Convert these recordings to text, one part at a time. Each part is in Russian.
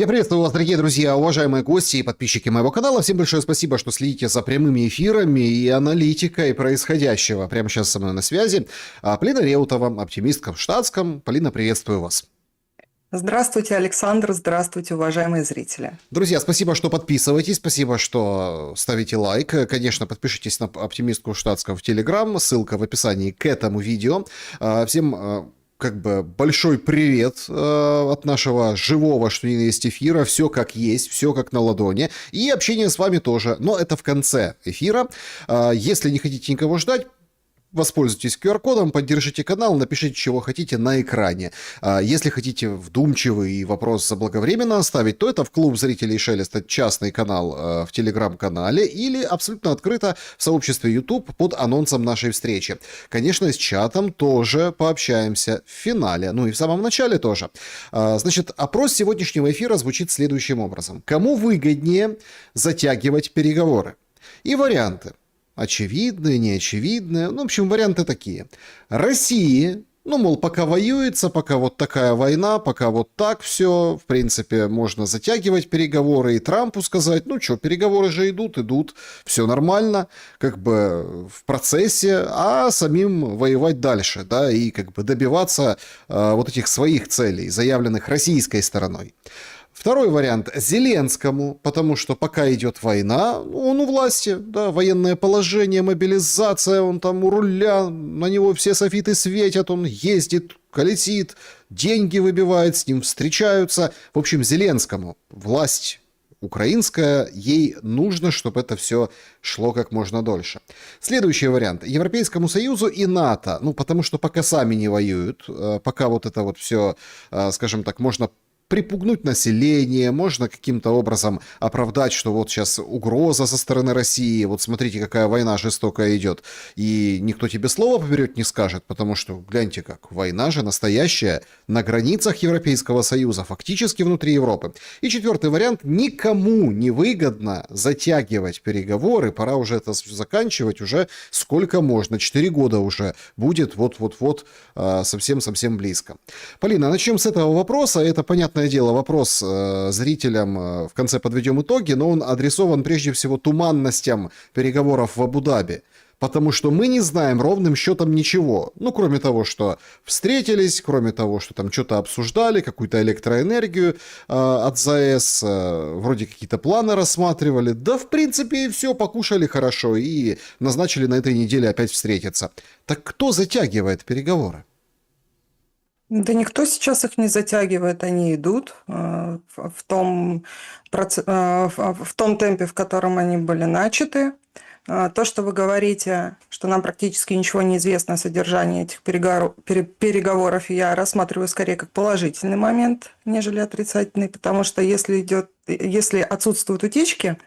Я приветствую вас, дорогие друзья, уважаемые гости и подписчики моего канала. Всем большое спасибо, что следите за прямыми эфирами и аналитикой происходящего. Прямо сейчас со мной на связи Полина Реутова, оптимистка в штатском. Полина, приветствую вас. Здравствуйте, Александр. Здравствуйте, уважаемые зрители. Друзья, спасибо, что подписываетесь, спасибо, что ставите лайк. Конечно, подпишитесь на оптимистку в штатском в Телеграм, ссылка в описании к этому видео. Всем большой привет от нашего живого, что ни на есть эфира. Все как есть, все как на ладони. И общение с вами тоже, но это в конце эфира. Если не хотите никого ждать, воспользуйтесь QR-кодом, поддержите канал, напишите, чего хотите на экране. Если хотите вдумчивый вопрос заблаговременно оставить, то это в клуб зрителей Шелеста, частный канал в Телеграм-канале или абсолютно открыто в сообществе YouTube под анонсом нашей встречи. Конечно, с чатом тоже пообщаемся в финале, ну и в самом начале тоже. Значит, опрос сегодняшнего эфира звучит следующим образом. Кому выгоднее затягивать переговоры? И варианты. Очевидные, неочевидные. Ну, в общем, варианты такие. России, мол, пока воюется, пока вот такая война, пока вот так все, в принципе, можно затягивать переговоры и Трампу сказать, переговоры же идут, все нормально, в процессе, а самим воевать дальше, да, и добиваться вот этих своих целей, заявленных российской стороной. Второй вариант – Зеленскому, потому что пока идет война, он у власти, да, военное положение, мобилизация, он там у руля, на него все софиты светят, он ездит, колесит, деньги выбивает, с ним встречаются. В общем, Зеленскому власть украинская, ей нужно, чтобы это все шло как можно дольше. Следующий вариант. Европейскому Союзу и НАТО, потому что пока сами не воюют, пока вот это вот все, скажем так, можно припугнуть население, можно каким-то образом оправдать, что вот сейчас угроза со стороны России, вот смотрите, какая война жестокая идет, и никто тебе слова поперед не скажет, потому что, гляньте как, война же настоящая на границах Европейского Союза, фактически внутри Европы. И четвертый вариант, никому не выгодно затягивать переговоры, пора уже это заканчивать, уже сколько можно, 4 года уже будет вот-вот-вот совсем-совсем близко. Полина, начнем с этого вопроса, это понятно, дело, вопрос зрителям в конце подведем итоги, но он адресован прежде всего туманностям переговоров в Абу-Даби, потому что мы не знаем ровным счетом ничего. Кроме того, что встретились, кроме того, что там что-то обсуждали, какую-то электроэнергию от ЗАЭС, вроде какие-то планы рассматривали. Да, в принципе, и все, покушали хорошо и назначили на этой неделе опять встретиться. Так кто затягивает переговоры? Да никто сейчас их не затягивает, они идут в том темпе, в котором они были начаты. То, что вы говорите, что нам практически ничего не известно о содержании этих переговоров, я рассматриваю скорее как положительный момент, нежели отрицательный, потому что если отсутствуют утечки,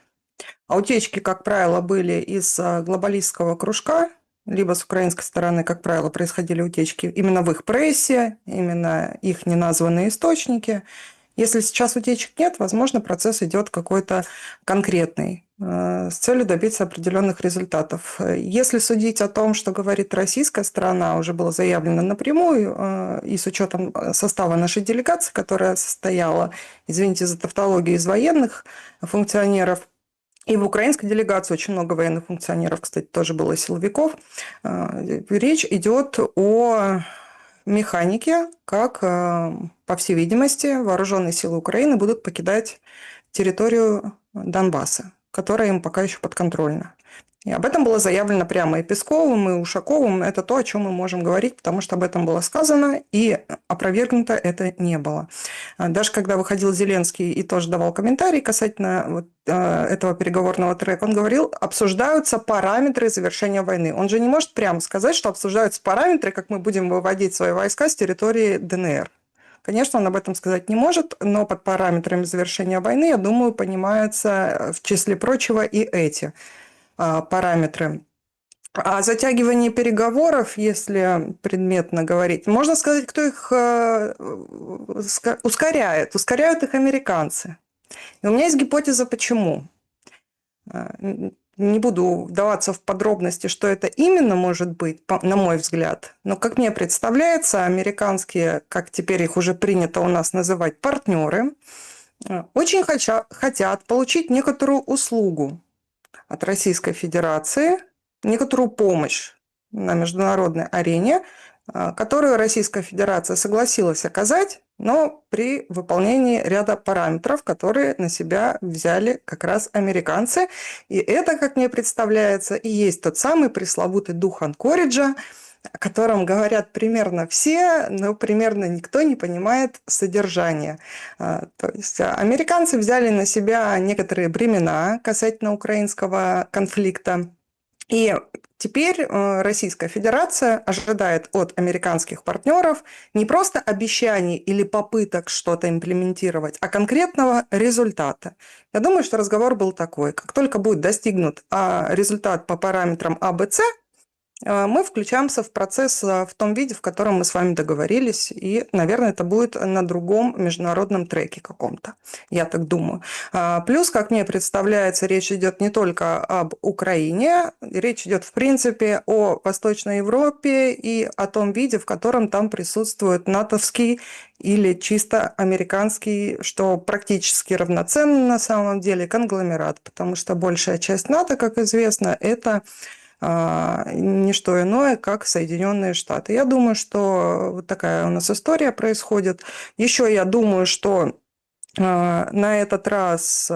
а утечки, как правило, были из глобалистского кружка, либо с украинской стороны, как правило, происходили утечки именно в их прессе, именно их неназванные источники. Если сейчас утечек нет, возможно, процесс идет какой-то конкретный, с целью добиться определенных результатов. Если судить о том, что говорит российская сторона, уже было заявлено напрямую, и с учетом состава нашей делегации, которая состояла, извините за тавтологию, из военных функционеров, и в украинской делегации очень много военных функционеров, кстати, тоже было силовиков. Речь идет о механике, как, по всей видимости, вооруженные силы Украины будут покидать территорию Донбасса, которая им пока еще подконтрольна. И об этом было заявлено прямо и Песковым, и Ушаковым. Это то, о чем мы можем говорить, потому что об этом было сказано, и опровергнуто это не было. Даже когда выходил Зеленский и тоже давал комментарий касательно этого переговорного трека, он говорил, обсуждаются параметры завершения войны. Он же не может прямо сказать, что обсуждаются параметры, как мы будем выводить свои войска с территории ДНР. Конечно, он об этом сказать не может, но под параметрами завершения войны, я думаю, понимаются в числе прочего и эти параметры. О затягивании переговоров, если предметно говорить, можно сказать, кто их ускоряет. Ускоряют их американцы. И у меня есть гипотеза, почему. Не буду вдаваться в подробности, что это именно может быть, на мой взгляд. Но, как мне представляется, американские, как теперь их уже принято у нас называть, партнеры, очень хотят получить некоторую услугу от Российской Федерации, некоторую помощь на международной арене, которую Российская Федерация согласилась оказать, но при выполнении ряда параметров, которые на себя взяли как раз американцы. И это, как мне представляется, и есть тот самый пресловутый дух Анкориджа, о котором говорят примерно все, но примерно никто не понимает содержание. То есть американцы взяли на себя некоторые бремена касательно украинского конфликта. И теперь Российская Федерация ожидает от американских партнеров не просто обещаний или попыток что-то имплементировать, а конкретного результата. Я думаю, что разговор был такой. Как только будет достигнут результат по параметрам А, Б, С, мы включаемся в процесс в том виде, в котором мы с вами договорились, и, наверное, это будет на другом международном треке каком-то, я так думаю. Плюс, как мне представляется, речь идет не только об Украине, речь идет, в принципе, о Восточной Европе и о том виде, в котором там присутствует натовский или чисто американский, что практически равноценно на самом деле конгломерат, потому что большая часть НАТО, как известно, это не что иное, как Соединенные Штаты. Я думаю, что вот такая у нас история происходит. Еще я думаю, что на этот раз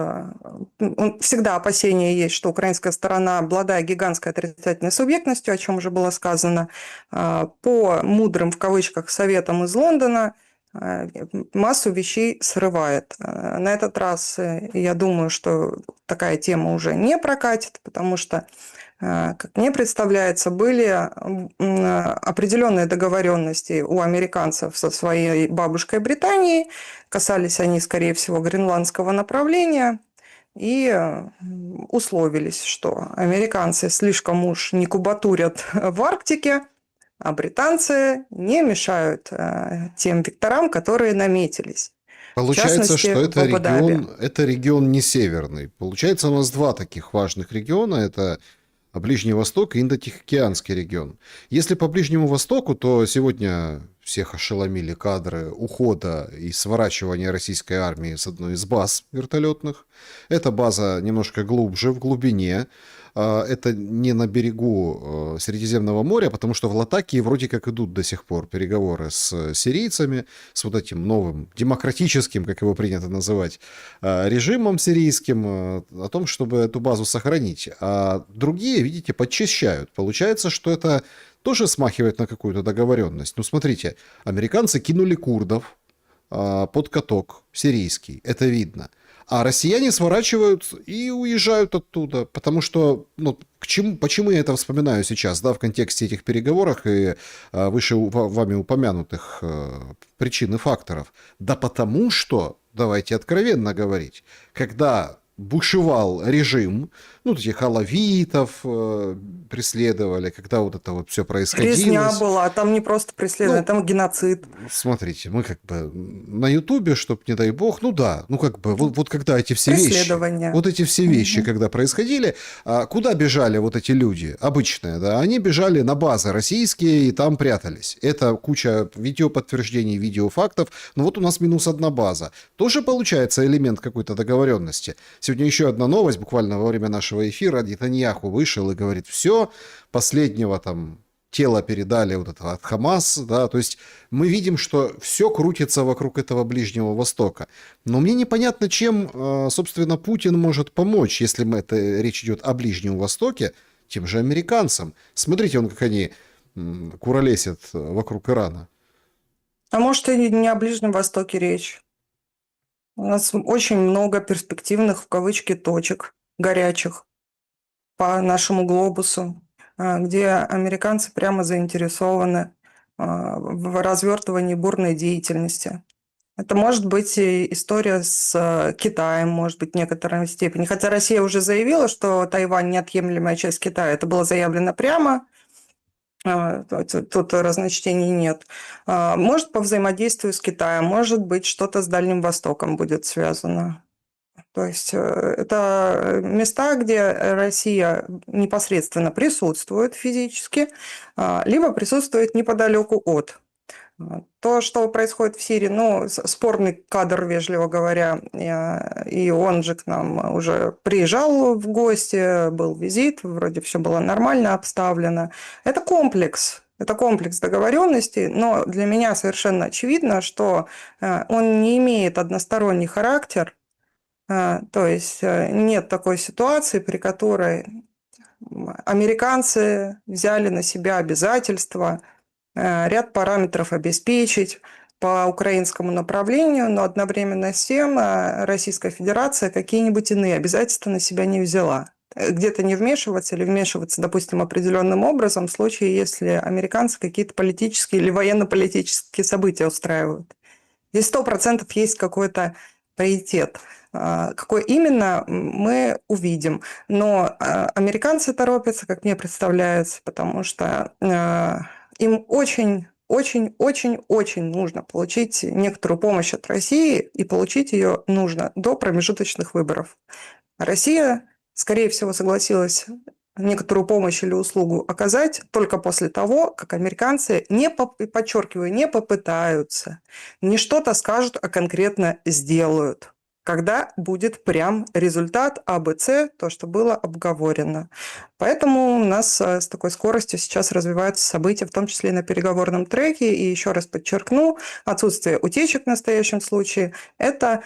всегда опасения есть, что украинская сторона, обладая гигантской отрицательной субъектностью, о чем уже было сказано, по мудрым в кавычках советам из Лондона массу вещей срывает. На этот раз я думаю, что такая тема уже не прокатит, потому что, как мне представляется, были определенные договоренности у американцев со своей бабушкой Британией. Касались они, скорее всего, гренландского направления. И условились, что американцы слишком уж не кубатурят в Арктике, а британцы не мешают тем векторам, которые наметились. В Получается, частности, что в Абу-Даби. это регион не северный. Получается, у нас два таких важных региона. Это Ближний Восток и Индотихоокеанский регион. Если по Ближнему Востоку, то сегодня всех ошеломили кадры ухода и сворачивания российской армии с одной из баз вертолетных. Эта база немножко глубже, в глубине. Это не на берегу Средиземного моря, потому что в Латакии вроде как идут до сих пор переговоры с сирийцами, с вот этим новым демократическим, как его принято называть, режимом сирийским, о том, чтобы эту базу сохранить. А другие, видите, подчищают. Получается, что это тоже смахивает на какую-то договоренность. Ну, смотрите, американцы кинули курдов под каток сирийский, это видно. А россияне сворачивают и уезжают оттуда, потому что, ну, почему я это вспоминаю сейчас, да, в контексте этих переговоров и выше вами упомянутых причин и факторов? Да потому что, давайте откровенно говорить, когда бушевал режим, ну, этих алавитов преследовали, когда вот это вот все происходило. Резня была, там не просто преследование, там геноцид. Смотрите, мы как бы на Ютубе, чтоб не дай бог, ну да, ну как бы вот когда эти все вещи, вот эти все вещи, когда происходили, куда бежали вот эти люди, обычные, да, они бежали на базы российские и там прятались. Это куча видеоподтверждений, видеофактов, но вот у нас минус одна база. Тоже получается элемент какой-то договоренности. Сегодня еще одна новость, буквально во время нашего эфира Нетаньяху вышел и говорит, все, последнего там тело передали вот это от Хамас, да, то есть мы видим, что все крутится вокруг этого Ближнего Востока. Но мне непонятно, чем, собственно, Путин может помочь, если речь идет о Ближнем Востоке, тем же американцам. Смотрите, как они куролесят вокруг Ирана. А может, и не о Ближнем Востоке речь. У нас очень много перспективных, в кавычки, точек горячих по нашему глобусу, где американцы прямо заинтересованы в развертывании бурной деятельности. Это может быть и история с Китаем, может быть, в некоторой степени. Хотя Россия уже заявила, что Тайвань неотъемлемая часть Китая. Это было заявлено прямо. Тут разночтений нет. Может, по взаимодействию с Китаем, может быть, что-то с Дальним Востоком будет связано. То есть это места, где Россия непосредственно присутствует физически, либо присутствует неподалеку от. То, что происходит в Сирии, ну, спорный кадр, вежливо говоря, и он же к нам уже приезжал в гости, был визит, вроде все было нормально обставлено. Это комплекс договоренностей, но для меня совершенно очевидно, что он не имеет односторонний характер, то есть нет такой ситуации, при которой американцы взяли на себя обязательства ряд параметров обеспечить по украинскому направлению, но одновременно с тем Российская Федерация какие-нибудь иные обязательства на себя не взяла. Где-то не вмешиваться или вмешиваться, допустим, определенным образом в случае, если американцы какие-то политические или военно-политические события устраивают. Здесь 100% есть какой-то приоритет. Какой именно, мы увидим. Но американцы торопятся, как мне представляется, потому что им очень нужно получить некоторую помощь от России, и получить ее нужно до промежуточных выборов. Россия, скорее всего, согласилась некоторую помощь или услугу оказать только после того, как американцы, подчеркиваю, не попытаются, не что-то скажут, а конкретно сделают, когда будет прям результат АБЦ, то, что было обговорено. Поэтому у нас с такой скоростью сейчас развиваются события, в том числе и на переговорном треке. И еще раз подчеркну, отсутствие утечек в настоящем случае – это,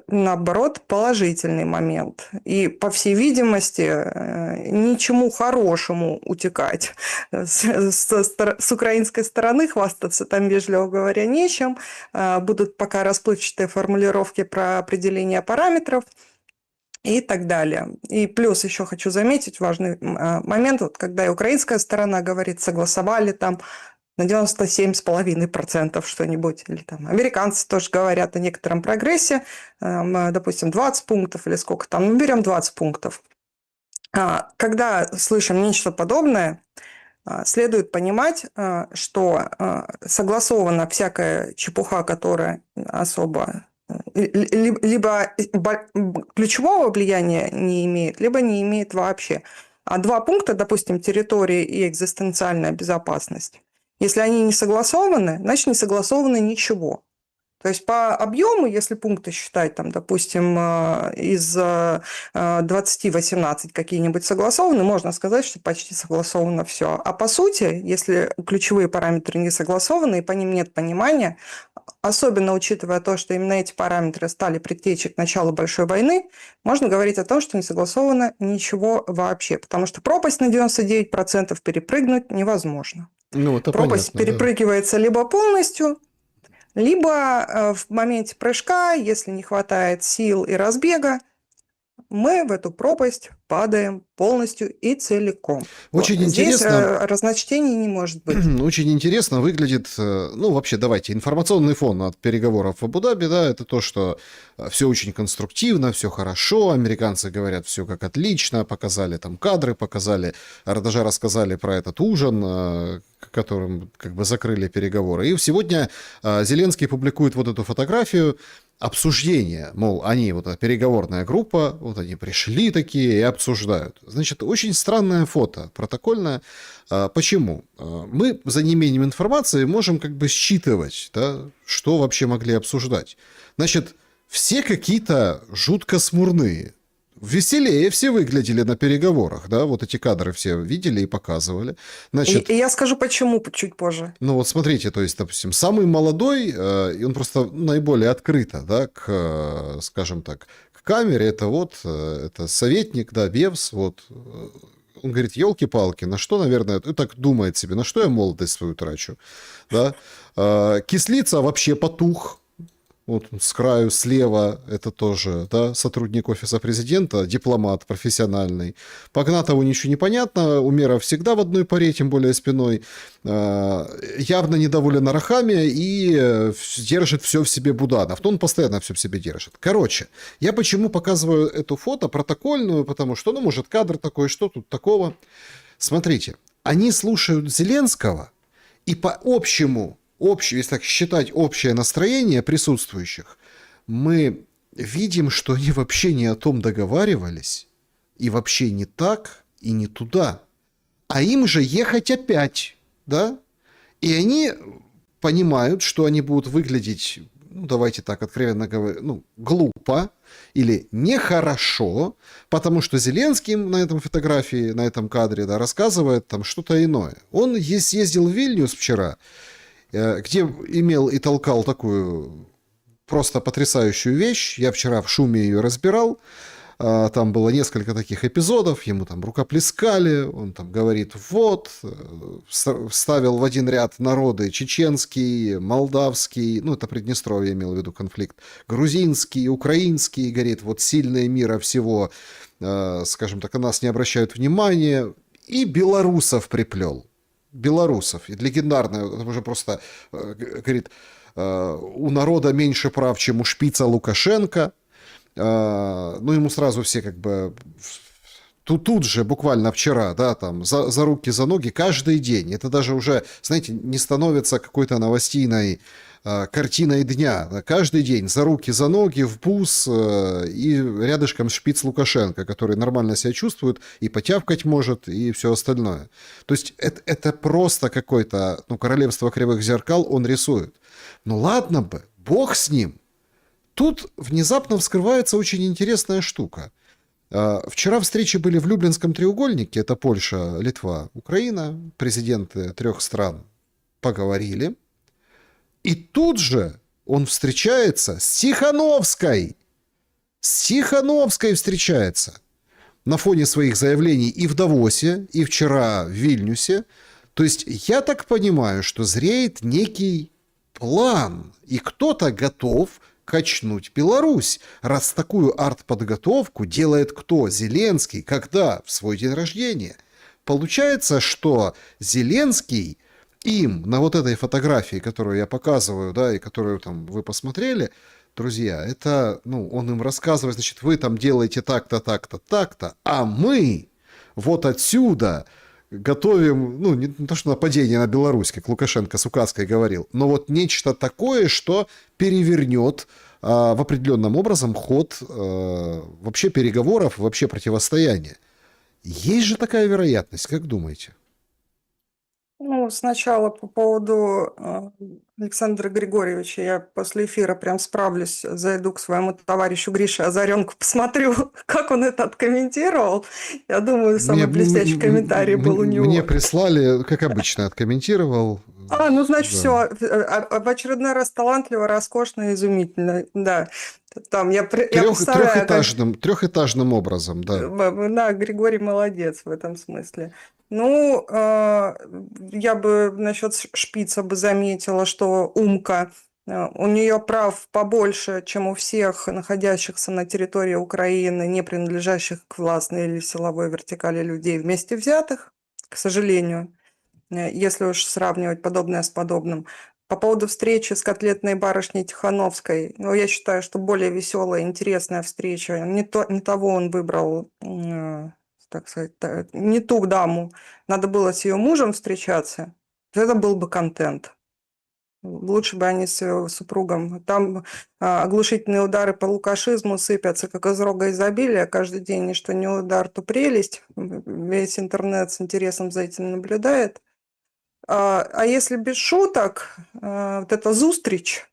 наоборот, положительный момент. И, по всей видимости, ничему хорошему утекать с украинской стороны, хвастаться там, вежливо говоря, нечем. Будут пока расплывчатые формулировки про определение параметров и так далее. И плюс еще хочу заметить важный момент, вот когда и украинская сторона говорит, согласовали там на 97,5% что-нибудь, или там американцы тоже говорят о некотором прогрессе, допустим, 20 пунктов или сколько там, ну, берем 20 пунктов. Когда слышим нечто подобное, следует понимать, что согласована всякая чепуха, которая особо либо ключевого влияния не имеет, либо не имеет вообще. А 2 пункта, допустим, территория и экзистенциальная безопасность, если они не согласованы, значит, не согласовано ничего. То есть по объему, если пункты считать, там, допустим, из 20 18 какие-нибудь согласованы, можно сказать, что почти согласовано все. А по сути, если ключевые параметры не согласованы и по ним нет понимания, особенно учитывая то, что именно эти параметры стали предтечей к началу большой войны, можно говорить о том, что не согласовано ничего вообще, потому что пропасть на 99% перепрыгнуть невозможно. Ну, это пропасть понятно, перепрыгивается либо полностью, либо в моменте прыжка, если не хватает сил и разбега, мы в эту пропасть падаем полностью и целиком. Очень Вот. Здесь интересно. разночтений не может быть. Очень интересно выглядит, ну, вообще, давайте, информационный фон от переговоров в Абу-Даби, да, это то, что все очень конструктивно, все хорошо, американцы говорят, все как отлично, показали там кадры, показали, даже рассказали про этот ужин, которым как бы закрыли переговоры. И сегодня Зеленский публикует вот эту фотографию, обсуждение, мол, они, вот эта переговорная группа, вот они пришли такие и обсуждают. Значит, очень странное фото, протокольное. Почему? Мы за неимением информации можем как бы считывать, да, что вообще могли обсуждать. Значит, все какие-то жутко смурные. Веселее все выглядели на переговорах, да, вот эти кадры все видели и показывали. Значит, И я скажу, почему чуть позже. ну вот смотрите, то есть, допустим, самый молодой, и он просто наиболее открыто, да, скажем так, к камере, это вот, это советник, да, Бевс, вот, он говорит, елки-палки, на что, наверное, и так думает себе, на что я молодость свою трачу, да. Кислица вообще потух. Вот с краю слева это тоже, да, сотрудник офиса президента, дипломат профессиональный. По Гнатову ничего не понятно, Умеров всегда в одной паре, тем более спиной. Явно недоволен Арахами и держит все в себе Буданов. Но он постоянно все в себе держит. Короче, я почему показываю эту фото протокольную, потому что, ну, может, кадр такой, что тут такого. Смотрите, они слушают Зеленского и по общему, если так считать общее настроение присутствующих, мы видим, что они вообще не о том договаривались, и вообще не так, и не туда. А им же ехать опять, да? И они понимают, что они будут выглядеть, ну, давайте так откровенно говоря, ну, глупо или нехорошо, потому что Зеленский им на этом фотографии, на этом кадре, да, рассказывает там что-то иное. Он съездил в Вильнюс вчера, где имел и толкал такую просто потрясающую вещь. Я вчера в шуме ее разбирал. Там было несколько таких эпизодов, ему там рукоплескали, он там говорит, вот, вставил в один ряд народы чеченский, молдавский, ну, это Приднестровье, имел в виду конфликт, грузинский, украинский, говорит, вот сильные мира всего, скажем так, на нас не обращают внимания, и белорусов приплел. Белорусов. И легендарно, это уже просто, говорит, у народа меньше прав, чем у шпица Лукашенко. Ну, ему сразу все как бы тут же, буквально вчера, да, там, за руки, за ноги каждый день. Это даже уже, знаете, не становится какой-то новостейной картиной дня. Да? Каждый день за руки, за ноги, в бус и рядышком шпиц Лукашенко, который нормально себя чувствует и потявкать может, и все остальное. То есть это просто какое-то, ну, королевство кривых зеркал он рисует. Ну, ладно бы, бог с ним. Тут внезапно вскрывается очень интересная штука. Вчера встречи были в Люблинском треугольнике, это Польша, Литва, Украина, президенты 3 стран поговорили. И тут же он встречается с Тихановской. С Тихановской встречается. На фоне своих заявлений и в Давосе, и вчера в Вильнюсе. То есть я так понимаю, что зреет некий план, и кто-то готов качнуть Беларусь, раз такую артподготовку делает кто? Зеленский. Когда? В свой день рождения. Получается, что Зеленский им на вот этой фотографии, которую я показываю, да, и которую там вы посмотрели, друзья, это, ну, он им рассказывает, значит, вы там делаете так-то, так-то, так-то, а мы вот отсюда готовим, ну, не то, что нападение на Беларусь, как Лукашенко с указкой говорил, но вот нечто такое, что перевернет в определенном образом ход вообще переговоров, вообще противостояния. Есть же такая вероятность, как думаете? Ну, сначала по поводу Александра Григорьевича. Я после эфира прям справлюсь, зайду к своему товарищу Грише Озаренку, посмотрю, как он это откомментировал. Я думаю, самый блестящий комментарий был у Мне него. прислали, как обычно, откомментировал. Ну, значит, Да. все. В очередной раз талантливо, роскошно, изумительно. Да. Там я представляю, как Трехэтажным образом, да. Да, Григорий молодец в этом смысле. Ну, я бы насчет шпица бы заметила, что Умка, у нее прав побольше, чем у всех находящихся на территории Украины, не принадлежащих к властной или силовой вертикали людей вместе взятых, к сожалению, если уж сравнивать подобное с подобным. По поводу встречи с котлетной барышней Тихановской, ну, я считаю, что более веселая, интересная встреча. Не того он выбрал, так сказать, не ту даму. Надо было с ее мужем встречаться. Это был бы контент. Лучше бы они с супругом. Там оглушительные удары по лукашизму сыпятся, как из рога изобилия. Каждый день, и что не удар, то прелесть. Весь интернет с интересом за этим наблюдает. А если без шуток, вот эта зустріч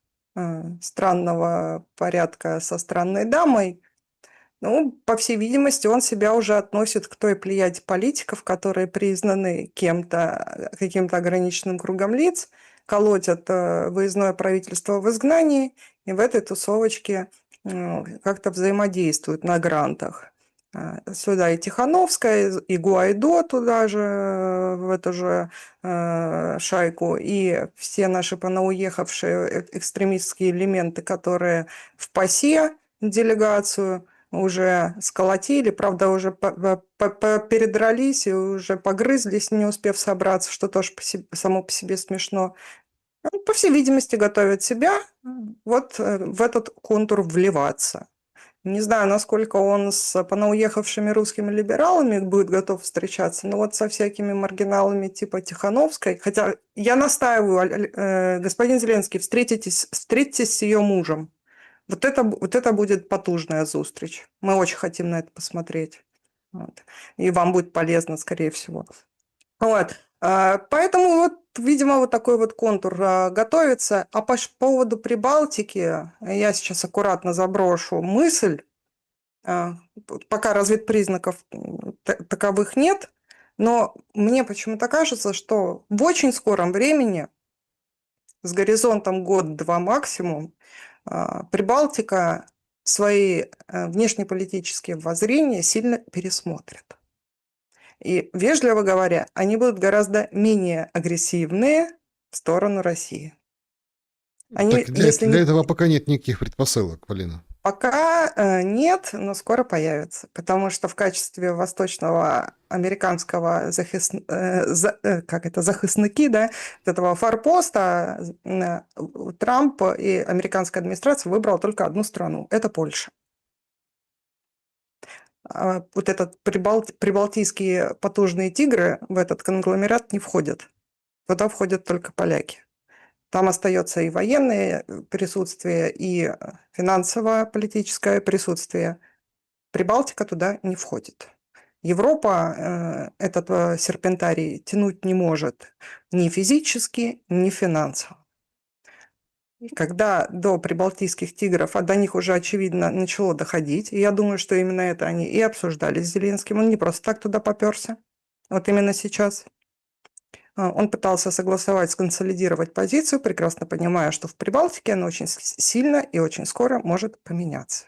странного порядка со странной дамой, ну, по всей видимости, он себя уже относит к той плеяде политиков, которые признаны кем-то, каким-то ограниченным кругом лиц, колотят выездное правительство в изгнании, и в этой тусовочке как-то взаимодействуют на грантах. Сюда и Тихановская, и Гуайдо туда же, в эту же шайку, и все наши понауехавшие экстремистские элементы, которые в ПАСЕ делегацию уже сколотили, правда, уже передрались и уже погрызлись, не успев собраться, что тоже само по себе смешно. По всей видимости, готовят себя вот в этот контур вливаться. Не знаю, насколько он с понауехавшими русскими либералами будет готов встречаться, но вот со всякими маргиналами типа Тихановской, хотя я настаиваю, господин Зеленский, встретитесь с ее мужем. Вот это будет потужная зустріч. Мы очень хотим на это посмотреть. Вот. И вам будет полезно, скорее всего. Вот. Поэтому вот видимо, вот такой вот контур готовится. А по поводу Прибалтики я сейчас аккуратно заброшу мысль. Пока разведпризнаков таковых нет, но мне почему-то кажется, что в очень скором времени, с горизонтом год-два максимум, Прибалтика свои внешнеполитические воззрения сильно пересмотрит. И, вежливо говоря, они будут гораздо менее агрессивные в сторону России. Так Они, для, если для не этого пока нет никаких предпосылок, Полина. пока нет, но скоро появится, потому что в качестве восточного американского захисники, да, этого форпоста Трамп и американская администрация выбрала только одну страну – это Польша. Вот этот прибалтийские потужные тигры в этот конгломерат не входят. Туда входят только поляки. Там остается и военное присутствие, и финансово-политическое присутствие. Прибалтика туда не входит. Европа этот серпентарий тянуть не может ни физически, ни финансово. И когда до прибалтийских тигров, а до них уже, очевидно, начало доходить, и я думаю, что именно это они и обсуждали с Зеленским, он не просто так туда поперся, вот именно сейчас. Он пытался согласовать, сконсолидировать позицию, прекрасно понимая, что в Прибалтике она очень сильно и очень скоро может поменяться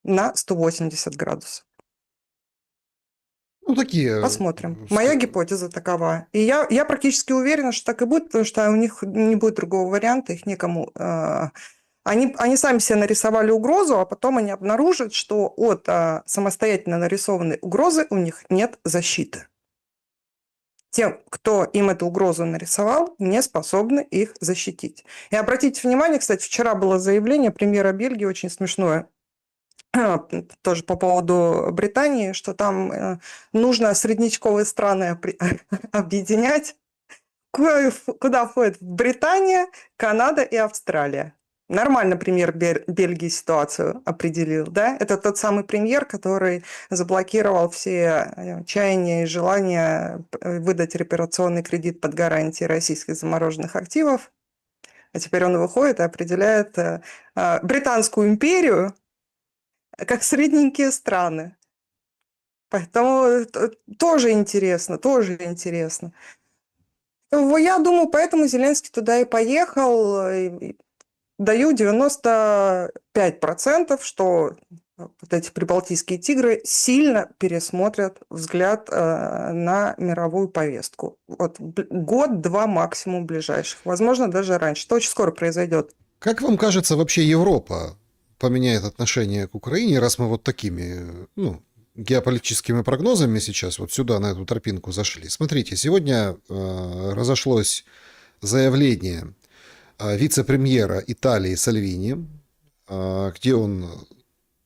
на 180 градусов. Ну, такие... Посмотрим. Моя гипотеза такова. И я практически уверена, что так и будет, потому что у них не будет другого варианта, их некому... Они сами себе нарисовали угрозу, а потом они обнаружат, что от самостоятельно нарисованной угрозы у них нет защиты. Тем, кто им эту угрозу нарисовал, не способны их защитить. И обратите внимание, кстати, вчера было заявление премьера Бельгии, очень смешное, тоже по поводу Британии, что там нужно среднячковые страны объединять, куда входит Британия, Канада и Австралия. Нормально премьер Бельгии ситуацию определил, да? Это тот самый премьер, который заблокировал все чаяния и желания выдать репарационный кредит под гарантией российских замороженных активов. А теперь он выходит и определяет Британскую империю как средненькие страны. Поэтому тоже интересно, тоже интересно. Я думаю, поэтому Зеленский туда и поехал. Даю 95%, что вот эти прибалтийские тигры сильно пересмотрят взгляд на мировую повестку. Вот год-два максимум ближайших. Возможно, даже раньше. Это очень скоро произойдет. Как вам кажется, вообще Европа поменяет отношение к Украине, раз мы вот такими, геополитическими прогнозами сейчас вот сюда, на эту тропинку зашли? Смотрите, сегодня разошлось заявление вице-премьера Италии Сальвини, где он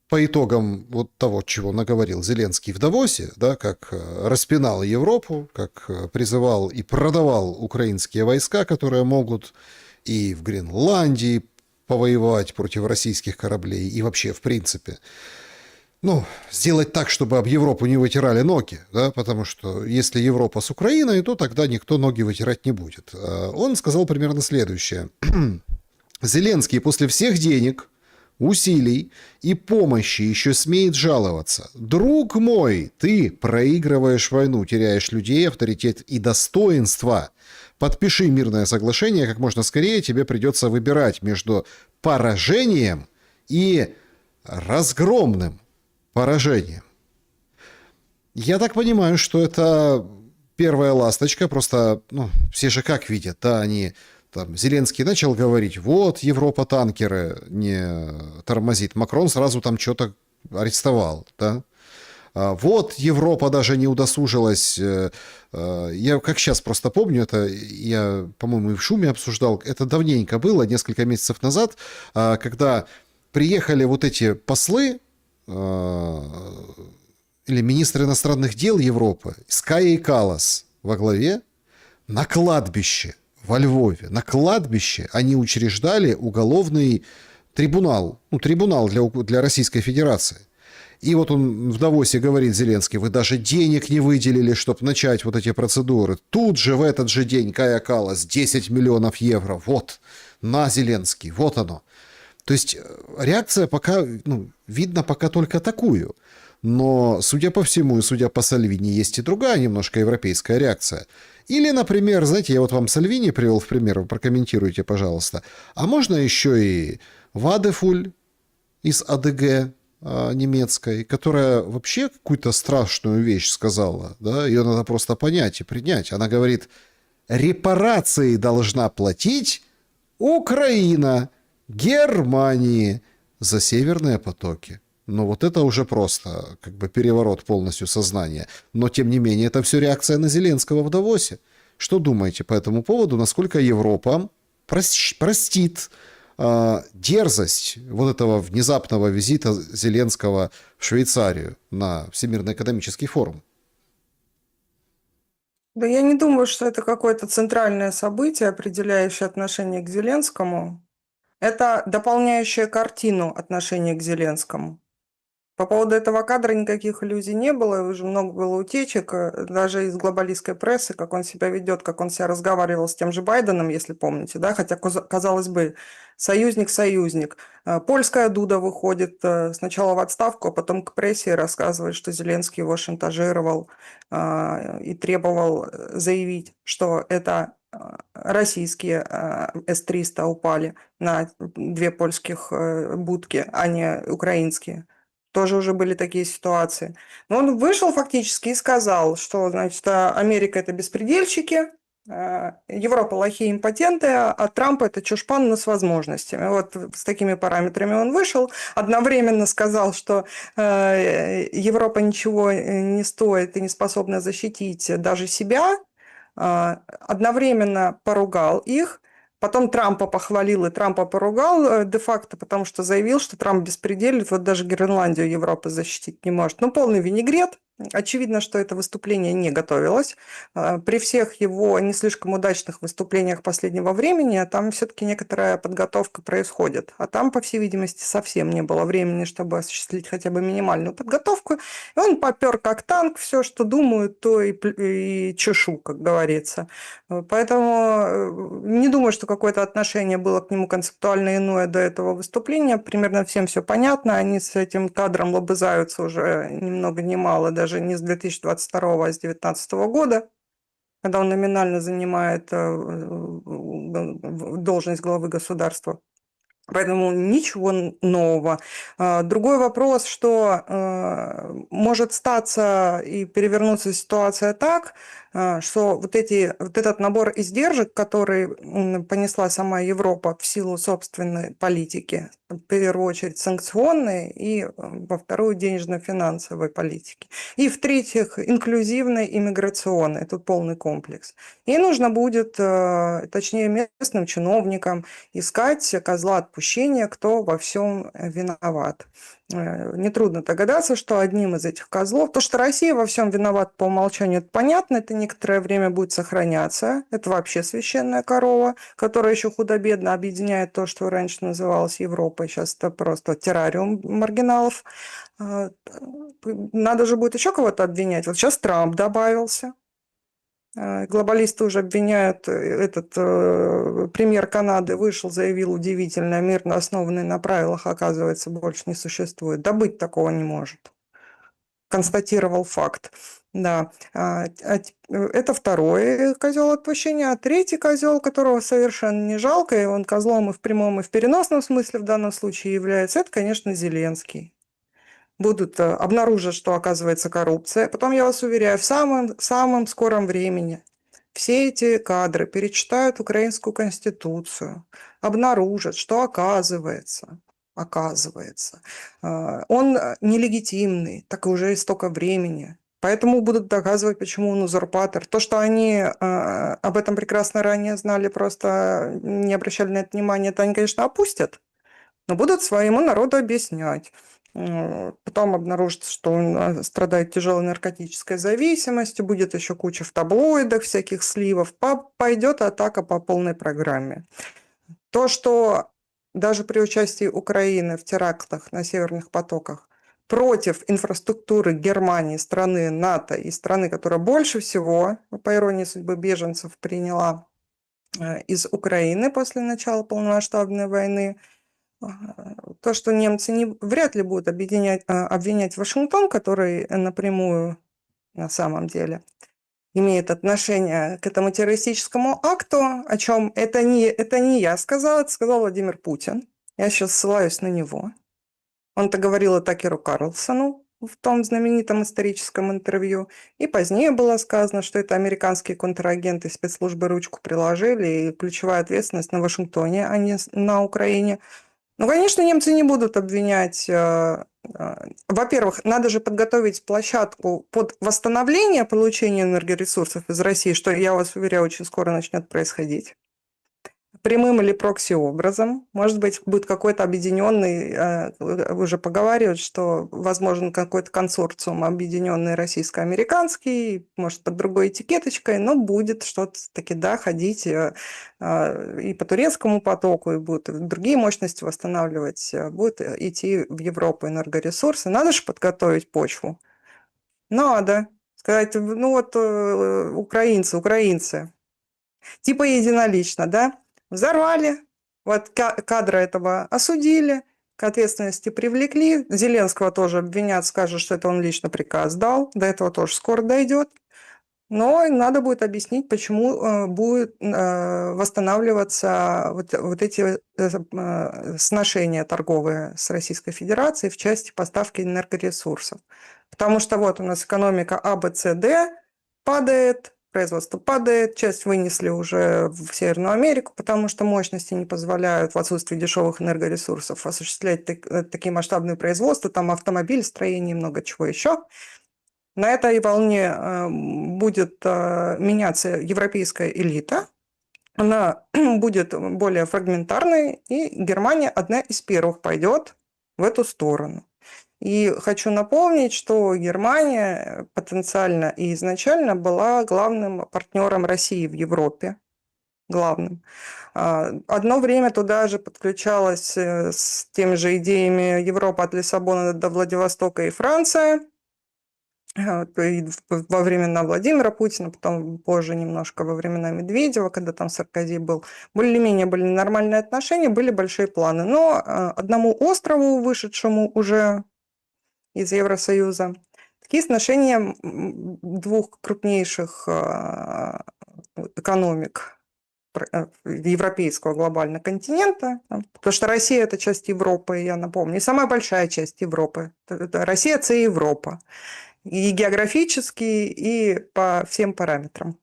по итогам вот того, чего наговорил Зеленский в Давосе, да, как распинал Европу, как призывал и продавал украинские войска, которые могут и в Гренландии повоевать против российских кораблей, и вообще, в принципе, сделать так, чтобы об Европу не вытирали ноги, да, потому что если Европа с Украиной, то тогда никто ноги вытирать не будет. Он сказал примерно следующее. Зеленский после всех денег, усилий и помощи еще смеет жаловаться. Друг мой, ты проигрываешь войну, теряешь людей, авторитет и достоинство. Подпиши мирное соглашение как можно скорее, тебе придется выбирать между поражением и разгромным поражением. Я так понимаю, что это первая ласточка, просто, все же как видят, да, они, там, Зеленский начал говорить, вот, Европа танкеры не тормозит, Макрон сразу там что-то арестовал, да, вот, Европа даже не удосужилась, я как сейчас просто помню, это я, по-моему, и в шуме обсуждал, это давненько было, несколько месяцев назад, когда приехали вот эти послы, или министр иностранных дел Европы с Каей Каллас во главе на кладбище во Львове. На кладбище они учреждали уголовный трибунал, трибунал для Российской Федерации. И вот он в Давосе говорит, Зеленский, вы даже денег не выделили, чтобы начать вот эти процедуры. Тут же в этот же день Кая Каллас 10 миллионов евро. Вот, на Зеленский, вот оно. То есть реакция пока, ну, видно пока только такую. Но, судя по всему, и судя по Сальвини, есть и другая немножко европейская реакция. Или, например, знаете, я вот вам Сальвини привел в пример, вы прокомментируйте, пожалуйста. А можно еще и Вадефуль из АДГ немецкой, которая вообще какую-то страшную вещь сказала, да, ее надо просто понять и принять. Она говорит, репарации должна платить Украина Германии за северные потоки. Но вот это уже просто как бы переворот полностью сознания. Но, тем не менее, это все реакция на Зеленского в Давосе. Что думаете по этому поводу? Насколько Европа простит дерзость вот этого внезапного визита Зеленского в Швейцарию на Всемирный экономический форум? Да я не думаю, что это какое-то центральное событие, определяющее отношение к Зеленскому. Это дополняющее картину отношения к Зеленскому. По поводу этого кадра никаких иллюзий не было, уже много было утечек, даже из глобалистской прессы, как он себя ведет, как он себя разговаривал с тем же Байденом, если помните, да, хотя, казалось бы, союзник. Польская Дуда выходит сначала в отставку, а потом к прессе рассказывает, что Зеленский его шантажировал и требовал заявить, что это российские С-300 упали на две польских будки, а не украинские. Тоже уже были такие ситуации. Но он вышел фактически и сказал, что, значит, Америка – это беспредельщики, Европа – лохи импотенты, а Трамп – это чушпан с возможностями. Вот с такими параметрами он вышел. Одновременно сказал, что Европа ничего не стоит и не способна защитить даже себя. Одновременно поругал их. Потом Трампа похвалил и Трампа поругал де-факто, потому что заявил, что Трамп беспределит, вот даже Гренландию Европа защитить не может. Ну, полный винегрет. Очевидно, что это выступление не готовилось. При всех его не слишком удачных выступлениях последнего времени там все-таки некоторая подготовка происходит. А там, по всей видимости, совсем не было времени, чтобы осуществить хотя бы минимальную подготовку. И он попер как танк, все, что думаю, то и чешу, как говорится. Поэтому не думаю, что какое-то отношение было к нему концептуально иное до этого выступления. Примерно всем все понятно. Они с этим кадром лобызаются уже ни много ни мало, даже не с 2022, а с 2019 года, когда он номинально занимает должность главы государства. Поэтому ничего нового. Другой вопрос, что может статься и перевернуться ситуация так, что вот этот набор издержек, который понесла сама Европа в силу собственной политики, в первую очередь санкционной и во вторую денежно-финансовой политики, и в-третьих инклюзивной и миграционной, тут полный комплекс. И нужно будет, точнее местным чиновникам, искать козла отпущения, кто во всем виноват. Нетрудно догадаться, что одним из этих козлов, то, что Россия во всем виновата по умолчанию, это понятно, это некоторое время будет сохраняться. Это вообще священная корова, которая еще худо-бедно объединяет то, что раньше называлось Европой. Сейчас это просто террариум маргиналов. Надо же будет еще кого-то обвинять. Вот сейчас Трамп добавился. Глобалисты уже обвиняют, премьер Канады вышел, заявил удивительно, мир, основанный на правилах, оказывается, больше не существует. Да быть такого не может. Констатировал факт. Да. Это второй козел отпущения, а третий козел, которого совершенно не жалко, и он козлом и в прямом, и в переносном смысле в данном случае является, это, конечно, Зеленский. Обнаружат, что оказывается коррупция. Потом, я вас уверяю, в самом скором времени все эти кадры перечитают украинскую конституцию, обнаружат, что оказывается, он нелегитимный, так уже и столько времени. Поэтому будут доказывать, почему он узурпатор. То, что они об этом прекрасно ранее знали, просто не обращали на это внимания, это они, конечно, опустят, но будут своему народу объяснять. Потом обнаружится, что он страдает тяжелой наркотической зависимостью, будет еще куча в таблоидах, всяких сливов. Пойдет атака по полной программе. То, что даже при участии Украины в терактах на северных потоках против инфраструктуры Германии, страны НАТО и страны, которая больше всего, по иронии судьбы, беженцев приняла из Украины после начала полномасштабной войны. То, что немцы вряд ли будут обвинять Вашингтон, который напрямую на самом деле имеет отношение к этому террористическому акту, о чем это не я сказала, это сказал Владимир Путин. Я сейчас ссылаюсь на него. Он-то говорил и Такеру Карлсону в том знаменитом историческом интервью. И позднее было сказано, что это американские контрагенты спецслужбы ручку приложили, и ключевая ответственность на Вашингтоне, а не на Украине. Ну, конечно, немцы не будут обвинять. Во-первых, надо же подготовить площадку под восстановление получения энергоресурсов из России, что, я вас уверяю, очень скоро начнет происходить. Прямым или прокси-образом. Может быть, будет какой-то объединенный, уже поговаривают, что возможен какой-то консорциум объединенный российско-американский, может, под другой этикеточкой, но будет что-то таки, да, ходить и по турецкому потоку, и будут другие мощности восстанавливать, будут идти в Европу энергоресурсы. Надо же подготовить почву. Надо. Сказать, ну вот украинцы, типа единолично, да? Взорвали, вот кадра этого осудили, к ответственности привлекли. Зеленского тоже обвинят, скажут, что это он лично приказ дал. До этого тоже скоро дойдет. Но надо будет объяснить, почему будет восстанавливаться вот эти сношения торговые с Российской Федерацией в части поставки энергоресурсов. Потому что вот у нас экономика А, Б, С, Д падает, производство падает, часть вынесли уже в Северную Америку, потому что мощности не позволяют в отсутствии дешевых энергоресурсов осуществлять такие масштабные производства, там автомобиль, строение и много чего еще. На этой волне будет меняться европейская элита, она будет более фрагментарной, и Германия одна из первых пойдет в эту сторону. И хочу напомнить, что Германия потенциально и изначально была главным партнером России в Европе. Главным. Одно время туда же подключалась с теми же идеями Европа от Лиссабона до Владивостока и Франция. И во времена Владимира Путина, потом позже немножко во времена Медведева, когда там Саркози был, более-менее были нормальные отношения, были большие планы. Но одному острову, вышедшему уже из Евросоюза, такие сношения двух крупнейших экономик европейского глобального континента, потому что Россия – это часть Европы, я напомню, и самая большая часть Европы. Это Россия – это Европа. И географически, и по всем параметрам.